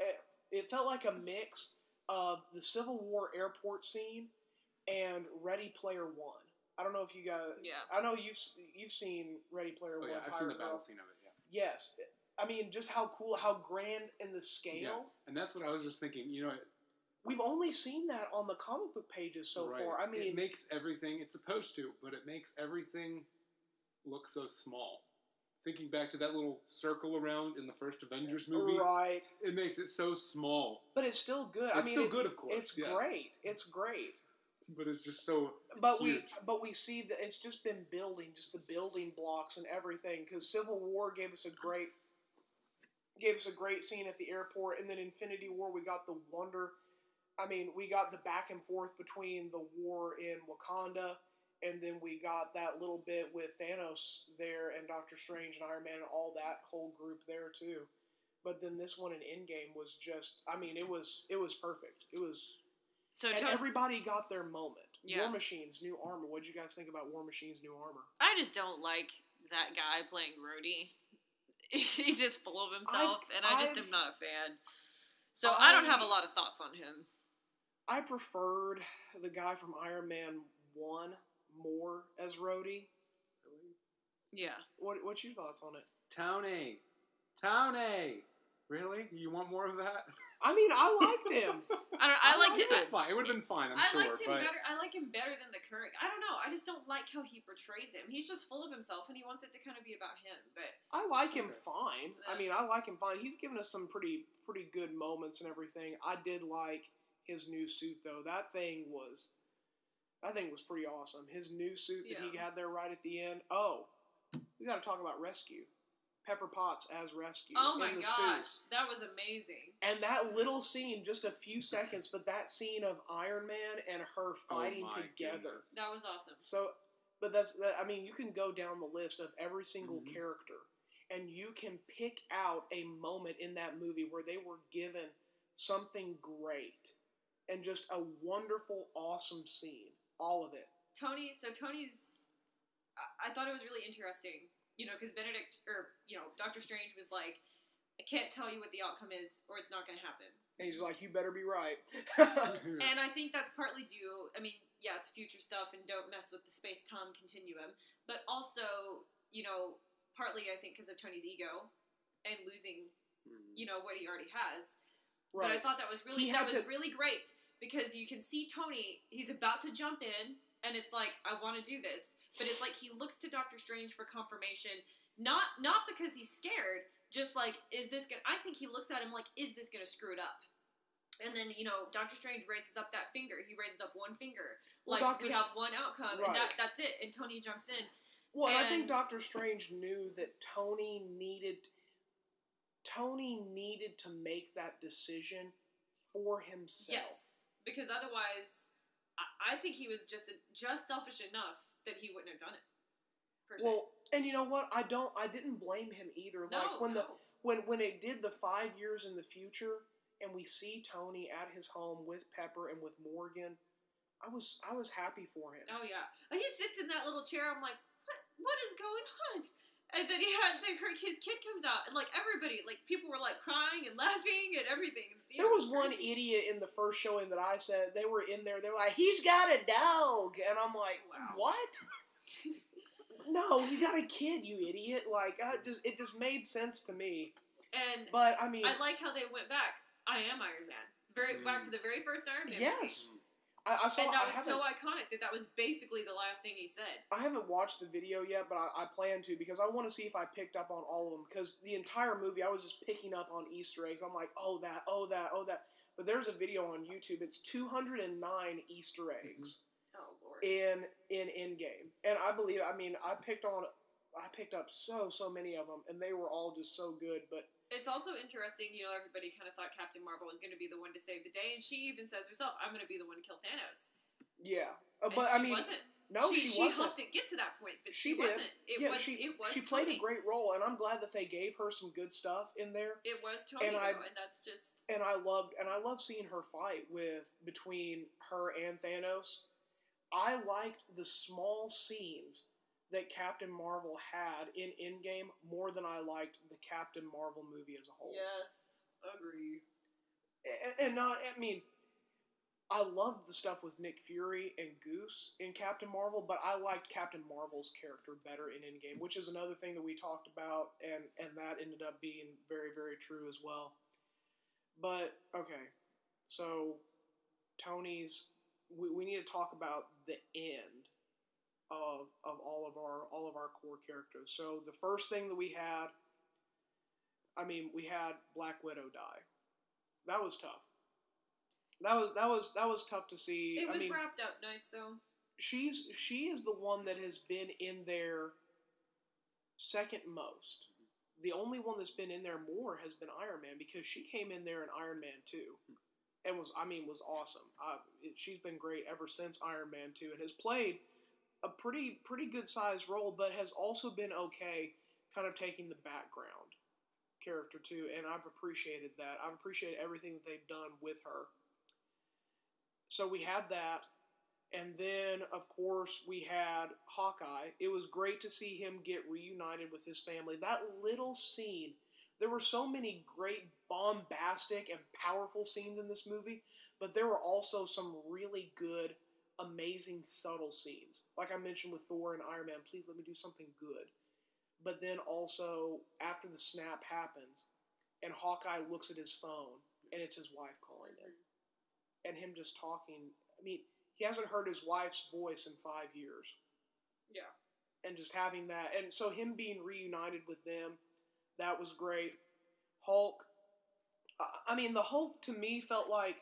a mix of the Civil War airport scene and Ready Player One. I don't know if you guys. Yeah. I know you've seen Ready Player One. Yeah, I've seen the battle scene of it. Yeah. Yes, I mean just how cool, how grand in the scale. Yeah. And that's what I was just thinking. We've only seen that on the comic book pages so far. I mean, it makes everything. It's supposed to, but it makes everything look so small. Thinking back to that little circle around in the first Avengers movie, right? It makes it so small, but it's still good. It's still good, of course. It's great. It's great. But it's just so huge. We see that it's just been building, just the building blocks and everything. Because Civil War gave us a great scene at the airport, and then Infinity War we got the wonder. I mean, we got the back and forth between the war in Wakanda, and then we got that little bit with Thanos there and Doctor Strange and Iron Man and all that whole group there too. But then this one in Endgame was just, I mean, it was perfect. It was. And everybody got their moment. Yeah. War Machine's new armor. What did you guys think about War Machine's new armor? I just don't like that guy playing Rhodey. He's just full of himself, and I just am not a fan. So I don't have a lot of thoughts on him. I preferred the guy from Iron Man 1 more as Rhodey. Yeah. What's your thoughts on it? Tony! Really? You want more of that? I mean, I liked him. I liked him. It would have been fine, I'm sure. I liked him better. I like him better than the current. I don't know. I just don't like how he portrays him. He's just full of himself, and he wants it to kind of be about him. But I like him fine. I mean, I like him fine. He's given us some pretty good moments and everything. I did like his new suit, though. That thing was pretty awesome. His new suit that he had there right at the end. Oh, we got to talk about Rescue. Pepper Potts as Rescue. Oh my gosh, that was amazing. And that little scene, just a few seconds, but that scene of Iron Man and her fighting together. Goodness. That was awesome. So, but I mean, you can go down the list of every single character, and you can pick out a moment in that movie where they were given something great, and just a wonderful, awesome scene. All of it. Tony's, I thought it was really interesting. Because Doctor Strange was like, I can't tell you what the outcome is, or it's not going to happen. And he's like, you better be right. And I think that's partly due, I mean, yes, future stuff and don't mess with the space-time continuum, but also, you know, partly I think because of Tony's ego and losing, you know, what he already has. Right. But I thought that was really really great because you can see Tony, he's about to jump in and it's like, I want to do this. But it's like he looks to Doctor Strange for confirmation, not because he's scared, just like, is this gonna, I think he looks at him like, is this gonna screw it up? And then, you know, Doctor Strange raises up that finger. He raises up one finger. Like, we have one outcome, and that's it. And Tony jumps in. Well, and I think Doctor Strange knew that Tony needed to make that decision for himself. Yes, because otherwise, I think he was just selfish enough that he wouldn't have done it. Well, and you know what? I didn't blame him either. When it did the 5 years in the future, and we see Tony at his home with Pepper and with Morgan, I was happy for him. Oh yeah, he sits in that little chair. I'm like, what is going on? And then his kid comes out, and like everybody, like people were like crying and laughing and everything. There was one idiot in the first showing that I said, they were in there. They were like, he's got a dog, and I'm like, wow. What? No, you got a kid, you idiot. Like, it just made sense to me. But I mean, I like how they went back. I am Iron Man. Back to the very first Iron Man. Yes. Movie. And that was so iconic that was basically the last thing he said. I haven't watched the video yet, but I plan to because I want to see if I picked up on all of them. Because the entire movie, I was just picking up on Easter eggs. I'm like, oh that. But there's a video on YouTube. It's 209 Easter eggs. Oh Lord. In Endgame, and I picked up so many of them, and they were all just so good. But it's also interesting, you know, everybody kind of thought Captain Marvel was going to be the one to save the day, and she even says herself, I'm going to be the one to kill Thanos. Yeah. But she wasn't. No, she wasn't. She helped it get to that point, but she wasn't. She played a great role, and I'm glad that they gave her some good stuff in there. It was Tony, and that's just... And I loved seeing her fight between her and Thanos. I liked the small scenes that Captain Marvel had in Endgame more than I liked the Captain Marvel movie as a whole. Yes, agree. I loved the stuff with Nick Fury and Goose in Captain Marvel, but I liked Captain Marvel's character better in Endgame, which is another thing that we talked about, and that ended up being very, very true as well. But, okay, so Tony's... We need to talk about the end of all of our core characters. So the first thing that we had Black Widow die. That was tough. That was tough to see. It was wrapped up nice though. She is the one that has been in there second most. The only one that's been in there more has been Iron Man, because she came in there in Iron Man 2. And was awesome. She's been great ever since Iron Man 2, and has played a pretty good sized role, but has also been okay kind of taking the background character too, and I've appreciated that. I've appreciated everything that they've done with her. So we had that, and then of course we had Hawkeye. It was great to see him get reunited with his family. That little scene. There were so many great, bombastic, and powerful scenes in this movie, but there were also some really good, amazing, subtle scenes. Like I mentioned with Thor and Iron Man, please let me do something good. But then also, after the snap happens, and Hawkeye looks at his phone, and it's his wife calling him. And him just talking. I mean, he hasn't heard his wife's voice in 5 years. Yeah. And just having that. And so him being reunited with them, that was great. Hulk. The Hulk to me felt like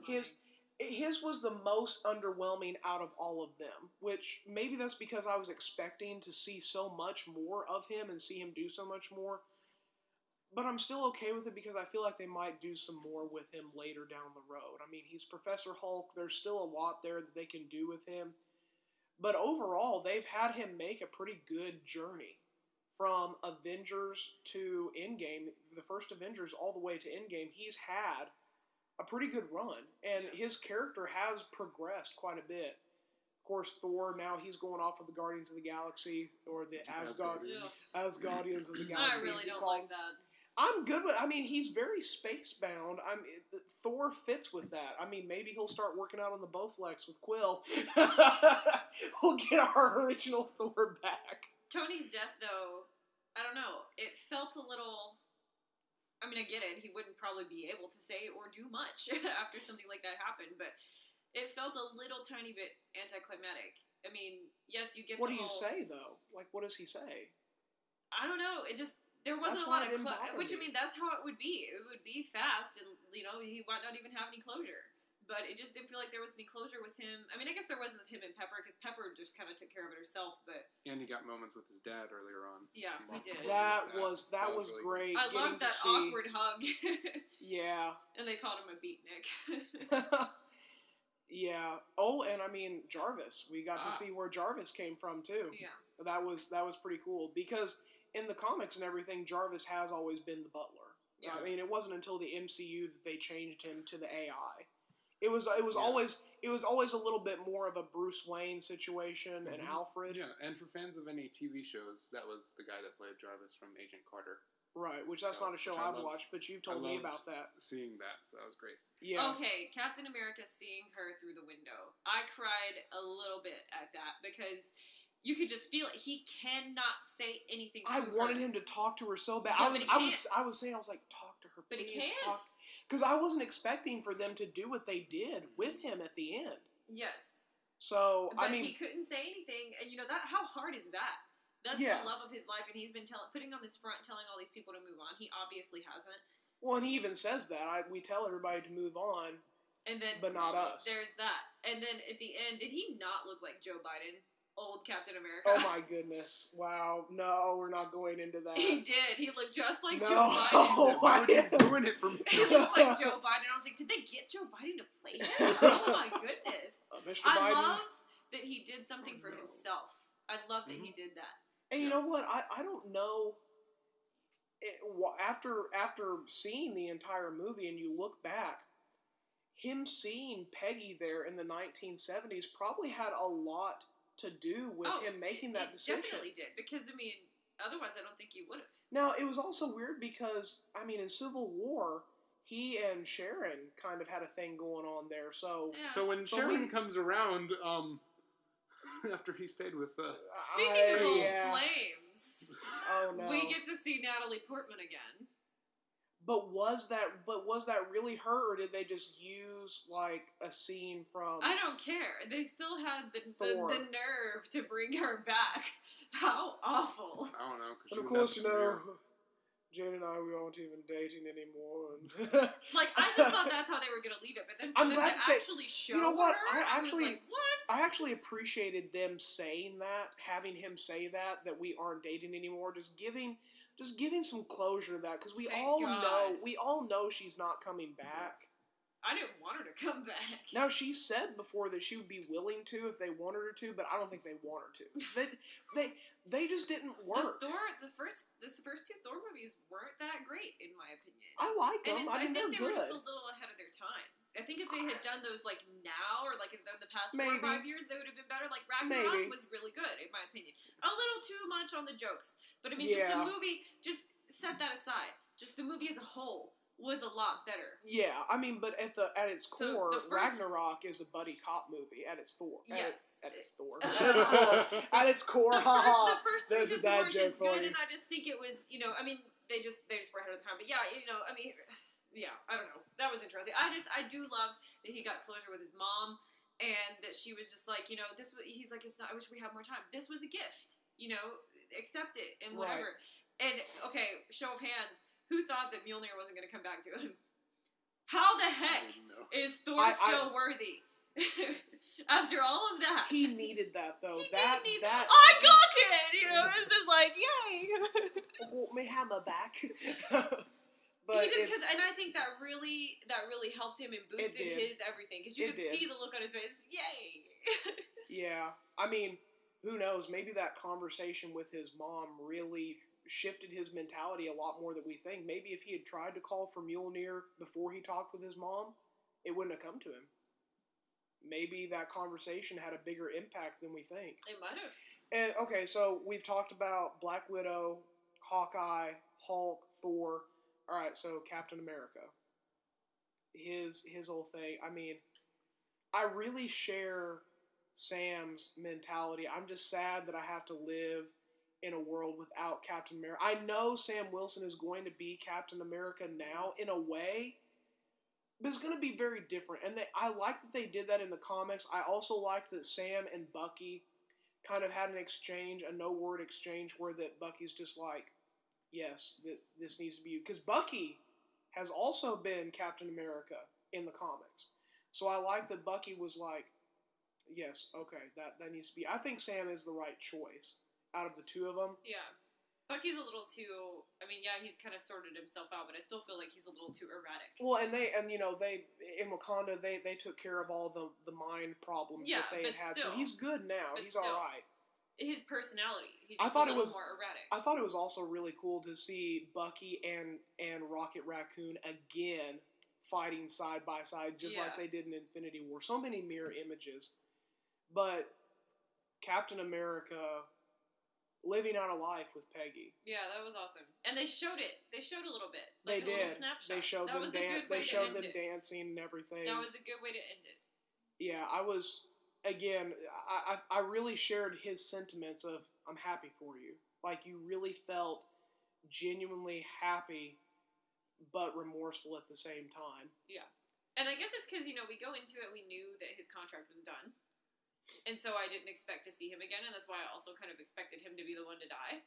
his was the most underwhelming out of all of them. Which maybe that's because I was expecting to see so much more of him and see him do so much more. But I'm still okay with it because I feel like they might do some more with him later down the road. I mean, he's Professor Hulk. There's still a lot there that they can do with him. But overall, they've had him make a pretty good journey. From Avengers to Endgame, the first Avengers all the way to Endgame, he's had a pretty good run. And his character has progressed quite a bit. Of course, Thor, now he's going off with the Guardians of the Galaxy, or the Asgardians of the Galaxy. I really don't like that. I'm good with. I mean, he's very space bound. Thor fits with that. I mean, maybe he'll start working out on the Bowflex with Quill. We'll get our original Thor back. Tony's death, though, I don't know. It felt a little. I mean, I get it. He wouldn't probably be able to say or do much after something like that happened, but it felt a little tiny bit anticlimactic. I mean, yes, you get. What do you say though? Like, what does he say? I don't know. It just. There wasn't a lot of which I mean that's how it would be. It would be fast, and he might not even have any closure. But it just didn't feel like there was any closure with him. I mean, I guess there was with him and Pepper because Pepper just kind of took care of it herself. But and he got moments with his dad earlier on. Yeah, he did. That was really great. I loved that awkward hug. Yeah. And they called him a beatnik. Yeah. Oh, and I mean Jarvis. We got to see where Jarvis came from too. Yeah. That was pretty cool because. In the comics and everything, Jarvis has always been the butler. Yeah. I mean, it wasn't until the MCU that they changed him to the AI. It was always a little bit more of a Bruce Wayne situation and Alfred. Yeah, and for fans of any TV shows, that was the guy that played Jarvis from Agent Carter. Right, which that's not a show I've watched, but you've told me about that. Seeing that, so that was great. Yeah. Okay, Captain America seeing her through the window. I cried a little bit at that because. You could just feel it. He cannot say anything to her. I wanted him to talk to her so bad. Yeah, I was saying, talk to her, please. But he can't. Because I wasn't expecting for them to do what they did with him at the end. Yes. So, but he couldn't say anything. And how hard is that? That's the love of his life. And he's been putting on this front, telling all these people to move on. He obviously hasn't. Well, and he even says that. We tell everybody to move on. And then, but not us. There's that. And then at the end, did he not look like Joe Biden? Old Captain America. Oh my goodness. Wow. No, we're not going into that. He did. He looked just like Joe Biden. Ruin it for me. He looks like Joe Biden. I was like, did they get Joe Biden to play him? Oh my goodness. Mr. Biden. I love that he did something for himself. I love that he did that. And you know what? I don't know. After seeing the entire movie and you look back, him seeing Peggy there in the 1970s probably had a lot to do with him making that decision. Definitely did, because I mean, otherwise I don't think you would have. Now, it was also weird because, I mean, in Civil War, he and Sharon kind of had a thing going on there, so... Yeah. So when Sharon comes around, after he stayed with... Speaking of old flames, oh no. We get to see Natalie Portman again. But was that really her, or did they just use like a scene from? I don't care. They still had the nerve to bring her back. How awful! I don't know. And of course, Jane and I, we aren't even dating anymore. Like I just thought that's how they were gonna leave it, but then for them to actually show her, I was like, what? I actually appreciated them saying that, having him say that we aren't dating anymore, just giving some closure to that, because we all know she's not coming back. I didn't want her to come back. Now, she said before that she would be willing to if they wanted her to, but I don't think they want her to. They just didn't work. The first two Thor movies weren't that great, in my opinion. I like them. And I think they good. were just a little ahead of their time. I think if they had done those like now, or like if they're in the past 4 or 5 years, they would have been better. Like Ragnarok was really good, in my opinion. A little too much on the jokes, but I mean, just the movie. Just set that aside. Just the movie as a whole was a lot better. Yeah, I mean, but at its core, Ragnarok is a buddy cop movie. At its Thor. Yes. At its Thor. At its core. The first two just weren't as good, and I just think it was, I mean, they just were ahead of the time. But yeah, I mean, yeah, I don't know. That was interesting. I do love that he got closure with his mom, and that she was just like, he's like, it's not. I wish we had more time. This was a gift. Accept it and whatever. Right. And okay, show of hands. Who thought that Mjolnir wasn't going to come back to him? How the heck is Thor still worthy? After all of that. He needed that, though. I got it! It's just like, yay! Want me hammer back? But and I think that really helped him and boosted his everything. Because you could see the look on his face. Yay! Yeah. I mean, who knows? Maybe that conversation with his mom really shifted his mentality a lot more than we think. Maybe if he had tried to call for Mjolnir before he talked with his mom, it wouldn't have come to him. Maybe that conversation had a bigger impact than we think. It might have. And okay, so we've talked about Black Widow, Hawkeye, Hulk, Thor. all right, so Captain America, his whole thing. I mean, I really share Sam's mentality. I'm just sad that I have to live in a world without Captain America. I know Sam Wilson is going to be Captain America now in a way, but it's going to be very different. And I like that they did that in the comics. I also liked that Sam and Bucky kind of had an exchange, a no-word exchange, where that Bucky's just like, yes, this needs to be you. Because Bucky has also been Captain America in the comics. So I like that Bucky was like, yes, okay, that needs to be. I think Sam is the right choice out of the two of them. Yeah. Bucky's a little too. I mean, yeah, he's kind of sorted himself out, but I still feel like he's a little too erratic. Well, and they in Wakanda they took care of all the mind problems that they had. So he's good now. He's all right. His personality, he's just a little more erratic. I thought it was also really cool to see Bucky and Rocket Raccoon again fighting side by side, just like they did in Infinity War. So many mirror images, but Captain America living out a life with Peggy. Yeah, that was awesome, and they showed it. They showed a little bit. Like they did. Snapshot. They showed them. They showed them dancing and everything. That was a good way to end it. Yeah, I was. Again, I really shared his sentiments of I'm happy for you. Like you really felt genuinely happy, but remorseful at the same time. Yeah, and I guess it's because we go into it. We knew that his contract was done. And so I didn't expect to see him again, and that's why I also kind of expected him to be the one to die.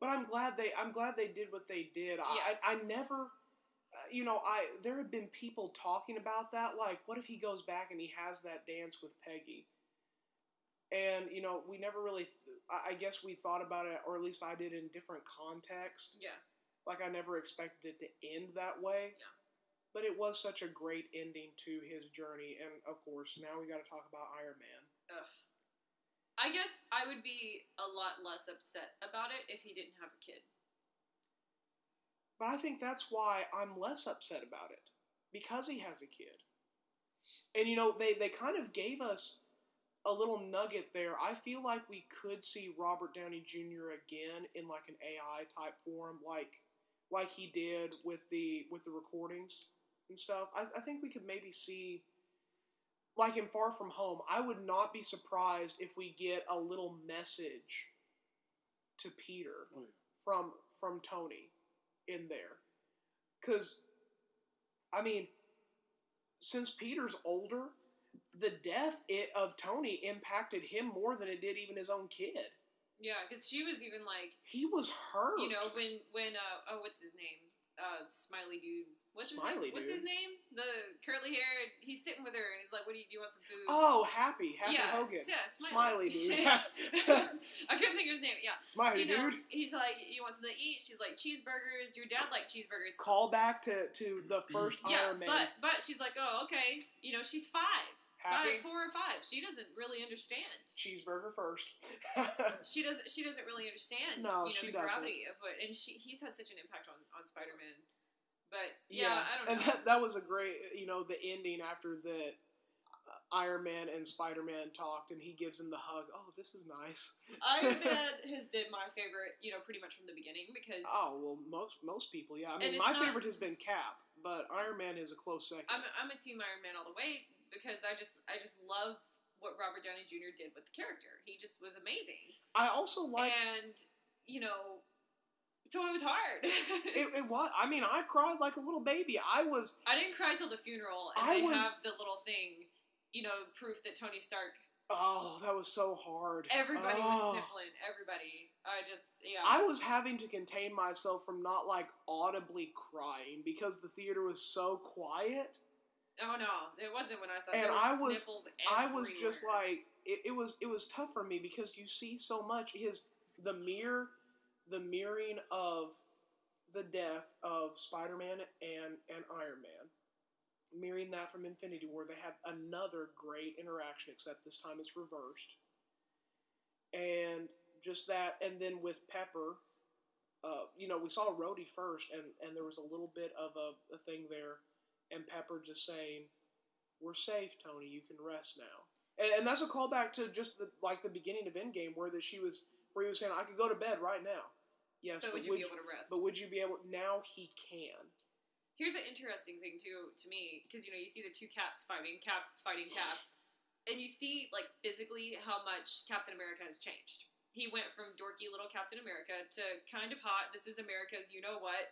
But I'm glad they did what they did. Yes. I never, there have been people talking about that. Like, what if he goes back and he has that dance with Peggy? And we never really. I guess we thought about it, or at least I did, in different context. Yeah. Like I never expected it to end that way. Yeah. But it was such a great ending to his journey, and of course, now we got to talk about Iron Man. Ugh. I guess I would be a lot less upset about it if he didn't have a kid. But I think that's why I'm less upset about it. Because he has a kid. And, they kind of gave us a little nugget there. I feel like we could see Robert Downey Jr. again in, like, an AI-type form, like he did with the recordings and stuff. I think we could maybe see... Like in Far From Home, I would not be surprised if we get a little message to Peter from Tony in there. Because, I mean, since Peter's older, the death of Tony impacted him more than it did even his own kid. Yeah, because she was even like... He was hurt. When what's his name? Smiley dude. What's his name? The curly hair. He's sitting with her and he's like, "What do you want some food?" Oh, Happy Hogan. Yeah, Smiley dude. I couldn't think of his name. Yeah, Smiley dude. He's like, "You want something to eat?" She's like, "Cheeseburgers." Your dad liked cheeseburgers. Call back to the first Iron Man. but she's like, "Oh, okay." She's 5. Happy? 4 or 5. She doesn't really understand. Cheeseburger first. She doesn't really understand. No, the gravity of it, and he's had such an impact on Spider-Man. But I don't know. And that was a great, the ending after the Iron Man and Spider-Man talked, and he gives him the hug. Oh, this is nice. Iron Man has been my favorite, pretty much from the beginning because. Oh well, most people, yeah. I mean, my favorite has been Cap, but Iron Man is a close second. I'm a team Iron Man all the way because I just love what Robert Downey Jr. did with the character. He just was amazing. I also like, and so it was hard. it was. I mean, I cried like a little baby. I didn't cry till the funeral, and have the little thing, proof that Tony Stark. Oh, that was so hard. Everybody was sniffling. Everybody. I was having to contain myself from not like audibly crying because the theater was so quiet. Oh no, it wasn't when I saw. And there was sniffles everywhere. I was just like, it was tough for me because you see so much. The mirroring of the death of Spider-Man and Iron Man. Mirroring that from Infinity War, they had another great interaction, except this time it's reversed. And just that, and then with Pepper, we saw Rhodey first, and there was a little bit of a thing there, and Pepper just saying, "We're safe, Tony, you can rest now." And that's a callback to just the beginning of Endgame, where he was saying, "I could go to bed right now." Yes, But would you be able to rest? But would you be able? Now he can. Here's an interesting thing too to me, because you see the two Caps fighting, Cap fighting Cap, and you see like physically how much Captain America has changed. He went from dorky little Captain America to kind of hot. This is America's, you know what,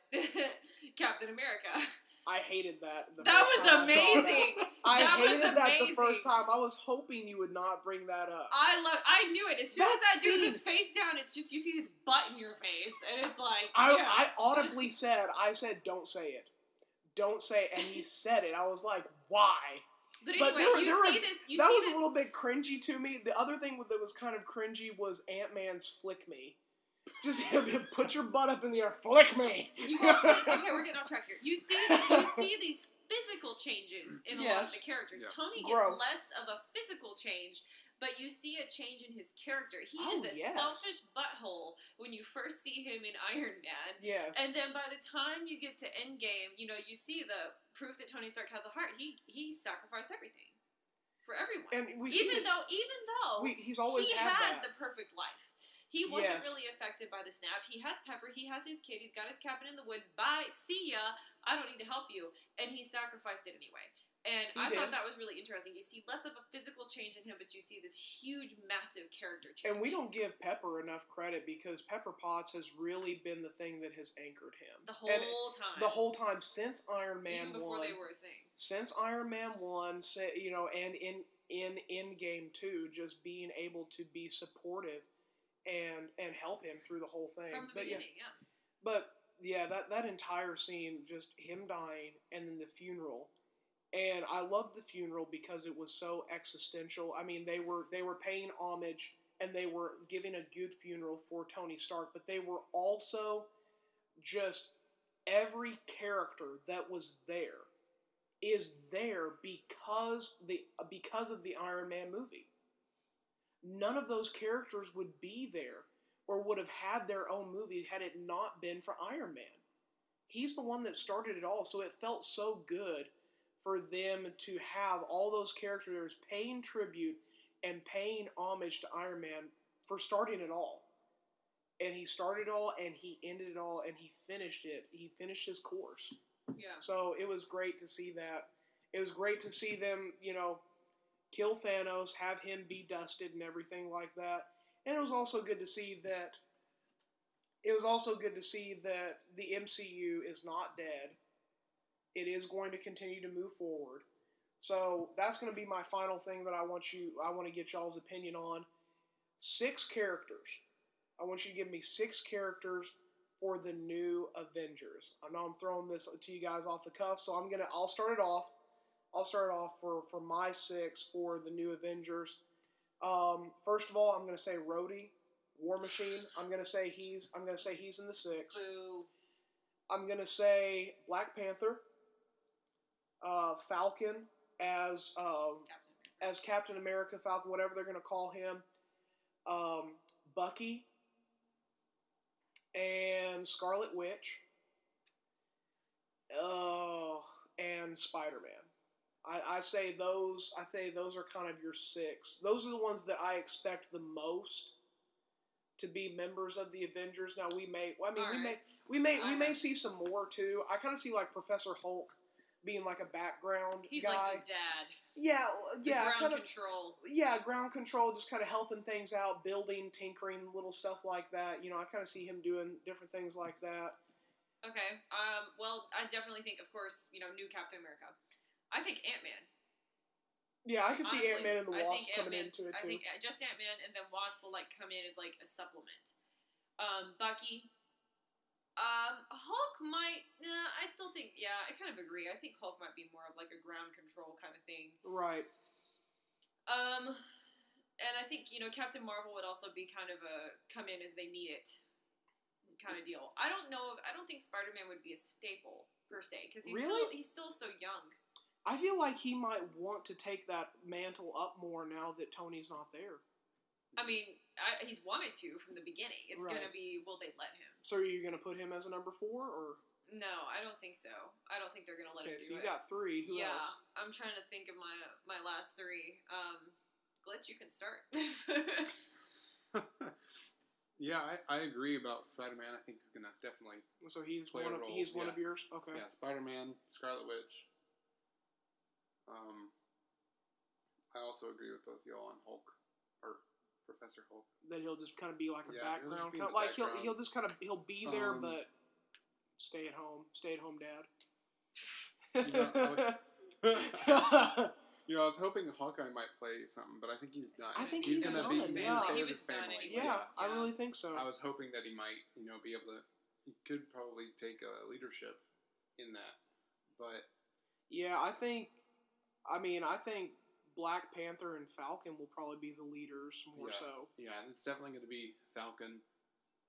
Captain America. I hated that. That was amazing. I hated that the first time. I was hoping you would not bring that up. I knew it. As soon as that dude was face down, it's just you see this butt in your face, and it's like I audibly said, don't say it, don't say it, and he said it. I was like, why? But anyway, that was a little bit cringy to me. The other thing that was kind of cringy was AntMan's flick me. Just put your butt up in the air, flick me. Okay, we're getting off track here. You see these physical changes in a lot of the characters. Yeah. Tony gets less of a physical change, but you see a change in his character. He is a selfish butthole when you first see him in Iron Man. Yes. And then by the time you get to Endgame, you see the proof that Tony Stark has a heart. He sacrificed everything for everyone. And even though he's always had the perfect life. He wasn't really affected by the snap. He has Pepper. He has his kid. He's got his cabin in the woods. Bye. See ya. I don't need to help you. And he sacrificed it anyway. And I thought that was really interesting. You see less of a physical change in him, but you see this huge, massive character change. And we don't give Pepper enough credit because Pepper Potts has really been the thing that has anchored him. The time. The whole time since Iron Man 1. Even before they were a thing. Since Iron Man 1, and in Endgame 2, just being able to be supportive and help him through the whole thing. From the beginning, But, that entire scene, just him dying, and then the funeral. And I loved the funeral because it was so existential. I mean, they were paying homage, and they were giving a good funeral for Tony Stark, but they were also just every character that was there is there because of the Iron Man movie. None of those characters would be there or would have had their own movie had it not been for Iron Man. He's the one that started it all, so it felt so good for them to have all those characters paying tribute and paying homage to Iron Man for starting it all. And he started it all, and he ended it all, and he finished it. He finished his course. Yeah. So it was great to see that. It was great to see them, kill Thanos, have him be dusted and everything like that. And it was also good to see that the MCU is not dead. It is going to continue to move forward. So that's going to be my final thing that I want to get y'all's opinion on. 6 characters. I want you to give me 6 characters for the new Avengers. I know I'm throwing this to you guys off the cuff, so I'll start it off. I'll start off for my 6 for the new Avengers. First of all, I'm going to say Rhodey, War Machine. I'm going to say he's in the 6. Boo. I'm going to say Black Panther, Falcon as Captain America, Falcon, whatever they're going to call him, Bucky, and Scarlet Witch, and Spider-Man. I say those are kind of your 6. Those are the ones that I expect the most to be members of the Avengers. Now we may see some more too. I kind of see like Professor Hulk being like a background He's guy. Like the dad. Yeah, ground control. Yeah, ground control, just kind of helping things out, building, tinkering, little stuff like that. I kind of see him doing different things like that. Okay. Well, I definitely think, of course, new Captain America. I think AntMan. Yeah, I can see Ant-Man and the Wasp coming into it too. I think just Ant-Man and then Wasp will come in as like a supplement. Bucky. Hulk might. I still think. Yeah, I kind of agree. I think Hulk might be more of like a ground control kind of thing. Right. And I think Captain Marvel would also be kind of a come in as they need it kind of deal. I don't think Spider-Man would be a staple per se because he's still so young. I feel like he might want to take that mantle up more now that Tony's not there. I mean, he's wanted to from the beginning. It's going to be, will they let him? So are you going to put him as a number 4, or? No, I don't think so. I don't think they're going to let him do it. Okay, so you got 3. Who else? Yeah, I'm trying to think of my last 3. Glitch, you can start. Yeah, I agree about Spider-Man. I think he's gonna definitely. So he's play one a of role, one yeah. of yours. Okay. Yeah, Spider-Man, Scarlet Witch. I also agree with both y'all on Hulk or Professor Hulk. That he'll just kind of be like a Yeah, he'll just background, be in kind of the like background. he'll just kind of be there, Um, but stay at home dad. You know, I was hoping Hawkeye might play something, but I think he's done. I think he's he's gonna done, be yeah. stay He with was his done family. anyway. Yeah, I Yeah. really think so. I was hoping that he might, be able to. He could probably take leadership in that, but Yeah, I think Black Panther and Falcon will probably be the leaders more so. Yeah, it's definitely going to be Falcon.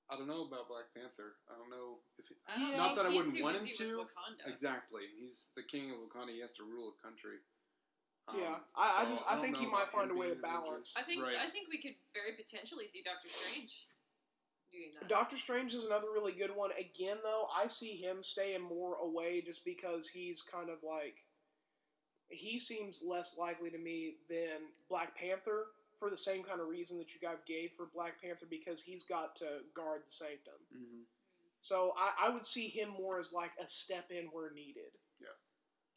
I don't know about Black Panther. I don't know if I don't Not think that I he's wouldn't too want him busy to. with Wakanda. Exactly. He's the king of Wakanda. He has to rule a country. Yeah, I don't think he know might about find a him way to being an Avenger. balance. I think Right. we could very potentially see Doctor Strange doing that. Doctor Strange is another really good one. Again, though, I see him staying more away just because he's kind of like he seems less likely to me than Black Panther for the same kind of reason that you guys gave for Black Panther because he's got to guard the sanctum. Mm-hmm. So I would see him more as like a step in where needed.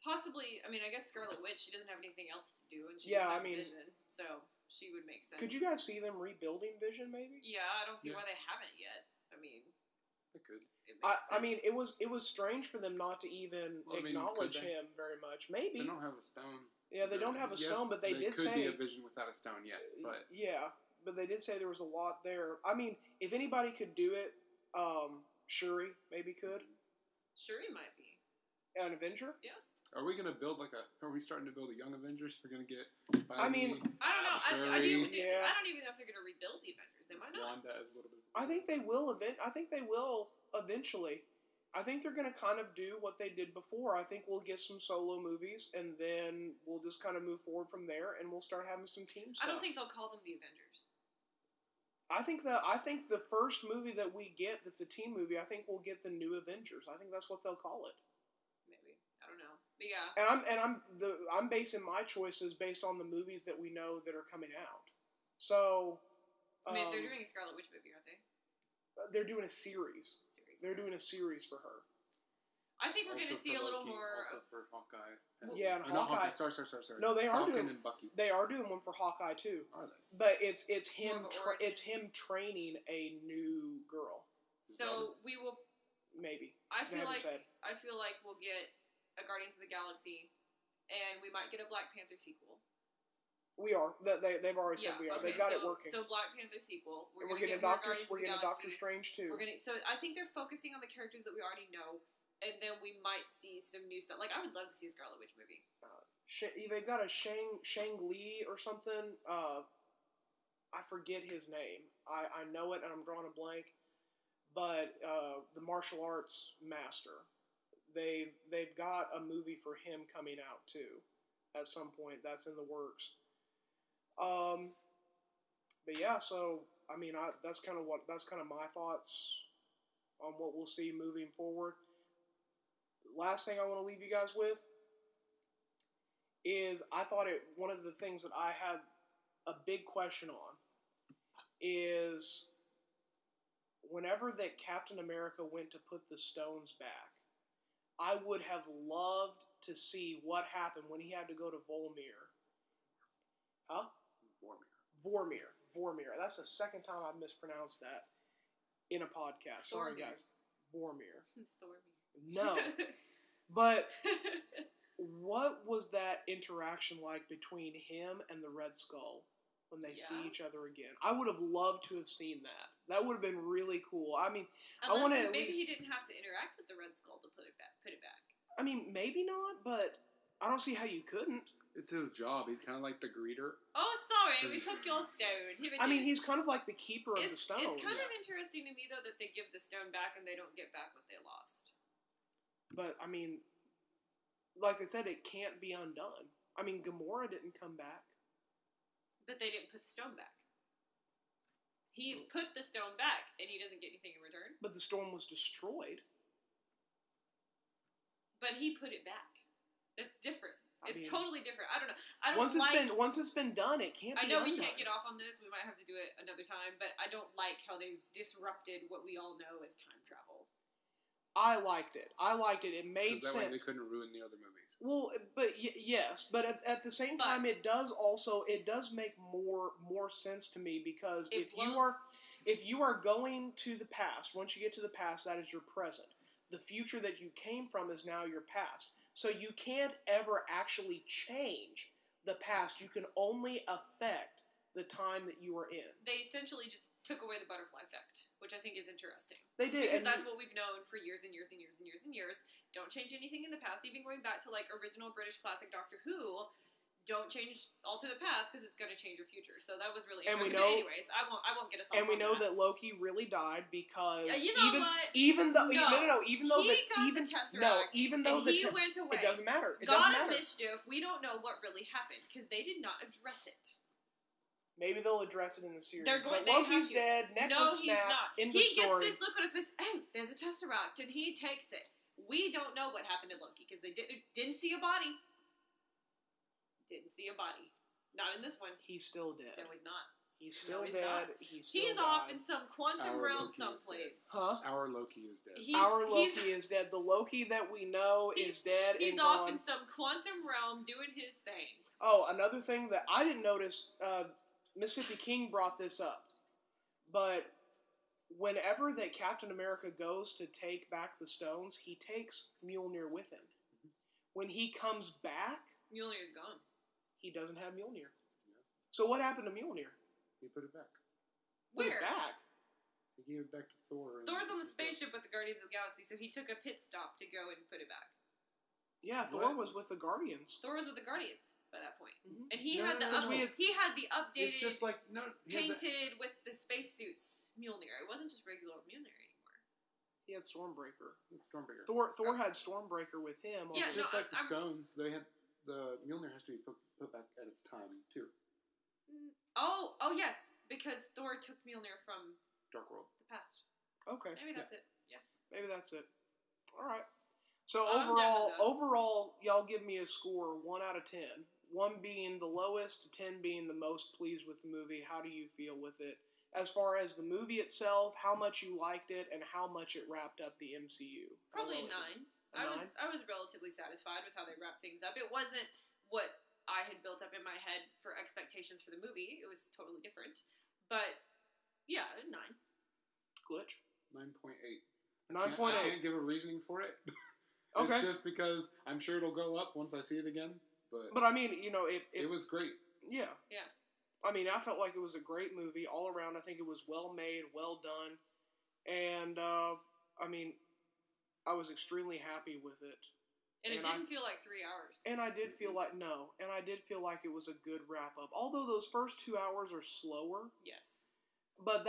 Possibly, I mean, I guess Scarlet Witch, she doesn't have anything else to do, and she Yeah, doesn't I have mean- Vision, so she would make sense. Could you guys see them rebuilding Vision? Maybe. Yeah, I don't see Yeah. why they haven't yet. I mean, It could. it makes sense. I mean, it was strange for them not to even Well, I mean, acknowledge could they? him very much. Maybe. They don't have a stone. Yeah, they don't have a Yes, stone, but they did could say be a vision without a stone. Yes, but yeah, but they did say there was a lot there. I mean, if anybody could do it, Shuri maybe could. Shuri might be. An Avenger. are we gonna build Are we starting to build a young Avengers? We're gonna get. I mean, I don't know. Shuri. I don't Yeah. even know if they're going to rebuild the Avengers. They might not. Wanda as a little bit. I think they will. I think they will eventually. I think they're going to kind of do what they did before. I think we'll get some solo movies, and then we'll just kind of move forward from there, and we'll start having some team stuff. I don't think they'll call them the Avengers. I think the first movie that we get that's a team movie, I think we'll get the new Avengers. I think that's what they'll call it. Maybe. I don't know. But yeah. And I'm basing my choices based on the movies that we know that are coming out. So, I mean, they're doing a Scarlet Witch movie, aren't they? they're doing a series. They're doing a series for her. I think we're going to see a little Loki, more also of... for Hawkeye. Yeah, and not Hawkeye. Sorry. No, they are Falcon doing. and Bucky. They are doing one for Hawkeye too. Are they? But it's him. More of an origin. It's him training a new girl. So we will... Maybe. I feel haven't like said. we'll get a Guardians of the Galaxy, and we might get a Black Panther sequel. We are. They've already said we are. Okay, They've got so, it working. So Black Panther sequel. We're we're gonna getting get more Doctor. Guardians We're of the getting Galaxy. Doctor Strange too. So I think they're focusing on the characters that we already know, and then we might see some new stuff. Like I would love to see a Scarlet Witch movie. They've got a Shang Li or something. I forget his name. I know it, and I'm drawing a blank. But the martial arts master. They've got a movie for him coming out too, at some point. That's in the works. But yeah, so I mean, that's kind of my thoughts on what we'll see moving forward. Last thing I want to leave you guys with is one of the things that I had a big question on is whenever that Captain America went to put the stones back, I would have loved to see what happened when he had to go to Vormir. Huh? Vormir. That's the second time I've mispronounced that in a podcast. Sorry, guys. Vormir. No. But what was that interaction like between him and the Red Skull when they see each other again? I would have loved to have seen that. That would have been really cool. I mean, maybe he didn't have to interact with the Red Skull to put it back. I mean, maybe not, but I don't see how you couldn't. It's his job. He's kind of like the greeter. Oh, sorry, we took your stone. I mean, he's kind of like the keeper of the stone. It's kind of interesting to me, though, that they give the stone back and they don't get back what they lost. But, I mean, like I said, it can't be undone. I mean, Gamora didn't come back. But they didn't put the stone back. He put the stone back, and he doesn't get anything in return. But the storm was destroyed. But he put it back. That's different. It's totally different. I don't know. I don't once it's been done, it can't be I know undone. we can't get off on this. We might have to do it another time, but I don't like how they've disrupted what we all know as time travel. I liked it. It made sense. That way they couldn't ruin the other movies. Well, but yes, but at the same time, it does make more sense to me, because if you are going to the past, once you get to the past, that is your present. The future that you came from is now your past. So you can't ever actually change the past. You can only affect the time that you are in. They essentially just took away the butterfly effect, which I think is interesting. They did. Because that's what we've known for years and years and years and years and years. Don't change anything in the past. Even going back to, like, original British classic Doctor Who, don't alter the past, because it's going to change your future. So that was really interesting. But anyways, I won't get us off. And we know that Loki really died because you know what? Even though he got the Tesseract, even though he went away. It doesn't matter. God of mischief. We don't know what really happened because they did not address it. Maybe they'll address it in the series. But Loki's dead. Necklace he's snapped. not. He gets this look on his face. Oh, there's a Tesseract, and he takes it. We don't know what happened to Loki because they didn't see a body. Didn't see a body. Not in this one. He's still dead. No, he's not. He's still dead. He's off in some quantum realm someplace. Huh? Our Loki is dead. Our Loki is dead. The Loki that we know is dead. He's off in some quantum realm doing his thing. Oh, another thing that I didn't notice, Mississippi King brought this up, but whenever that Captain America goes to take back the stones, he takes Mjolnir with him. When he comes back, Mjolnir's gone. He doesn't have Mjolnir. Yeah. So what happened to Mjolnir? He put it back. Put it back? He gave it back to Thor. Thor's on the spaceship with the Guardians of the Galaxy, so he took a pit stop to go and put it back. Yeah, Thor was with the Guardians. Thor was with the Guardians by that point. Mm-hmm. And he had the updated, it's just like, painted with the spacesuits Mjolnir. It wasn't just regular Mjolnir anymore. He had Stormbreaker. Thor had Stormbreaker with him. Yeah, it's just like the stones. They had the Mjolnir has to be put back at its time too. Oh yes, because Thor took Mjolnir from Dark World, the past. Okay, maybe that's it. Yeah, maybe that's it. All right. So overall, y'all give me a score 1 out of 10. 1 being the lowest, 10 being the most pleased with the movie. How do you feel with it? As far as the movie itself, how much you liked it, and how much it wrapped up the MCU? Probably a 9. I was relatively satisfied with how they wrapped things up. It wasn't what I had built up in my head for expectations for the movie. It was totally different. But, yeah, 9. Glitch? 9.8. 9.8. I can't give a reasoning for it. Okay. It's just because I'm sure it'll go up once I see it again. But I mean, it was great. Yeah. Yeah. I mean, I felt like it was a great movie all around. I think it was well made, well done. And, I mean, I was extremely happy with it. And it didn't feel like 3 hours. And I did feel like, it was a good wrap-up. Although those first 2 hours are slower. Yes. But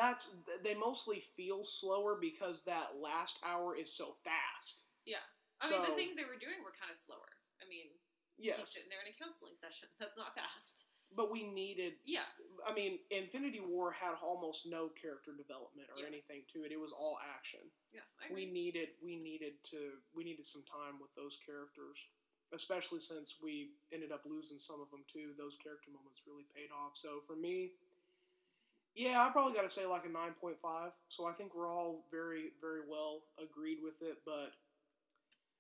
they mostly feel slower because that last hour is so fast. Yeah. I mean, the things they were doing were kind of slower. I mean, yes. He's sitting there in a counseling session. That's not fast. But we needed... Yeah. I mean, Infinity War had almost no character development or anything to it. It was all action. Yeah, I agree. We needed some time with those characters, especially since we ended up losing some of them too. Those character moments really paid off. So for me, yeah, I probably got to say like a 9.5. So I think we're all very, very well agreed with it. But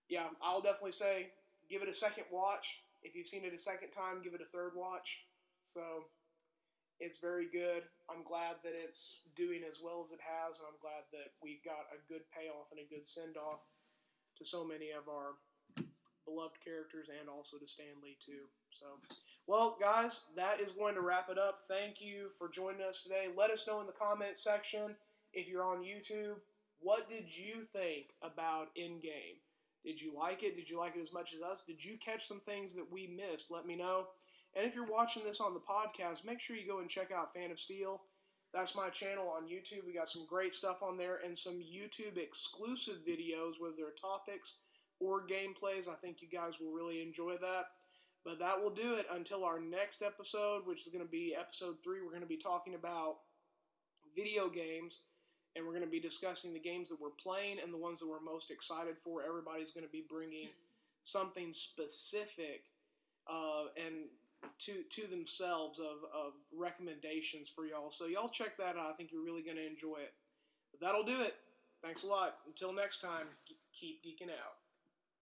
yeah, I'll definitely say give it a second watch. If you've seen it a second time, give it a third watch. So it's very good. I'm glad that it's doing as well as it has, and I'm glad that we got a good payoff and a good send-off to so many of our beloved characters and also to Stan Lee, too. So, well, guys, that is going to wrap it up. Thank you for joining us today. Let us know in the comments section, if you're on YouTube, what did you think about Endgame? Did you like it? Did you like it as much as us? Did you catch some things that we missed? Let me know. And if you're watching this on the podcast, make sure you go and check out Fan of Steel. That's my channel on YouTube. We got some great stuff on there and some YouTube exclusive videos, whether they're topics or gameplays. I think you guys will really enjoy that. But that will do it until our next episode, which is going to be episode 3. We're going to be talking about video games. And we're going to be discussing the games that we're playing and the ones that we're most excited for. Everybody's going to be bringing something specific and to themselves of recommendations for y'all. So y'all check that out. I think you're really going to enjoy it. But that'll do it. Thanks a lot. Until next time, keep geeking out.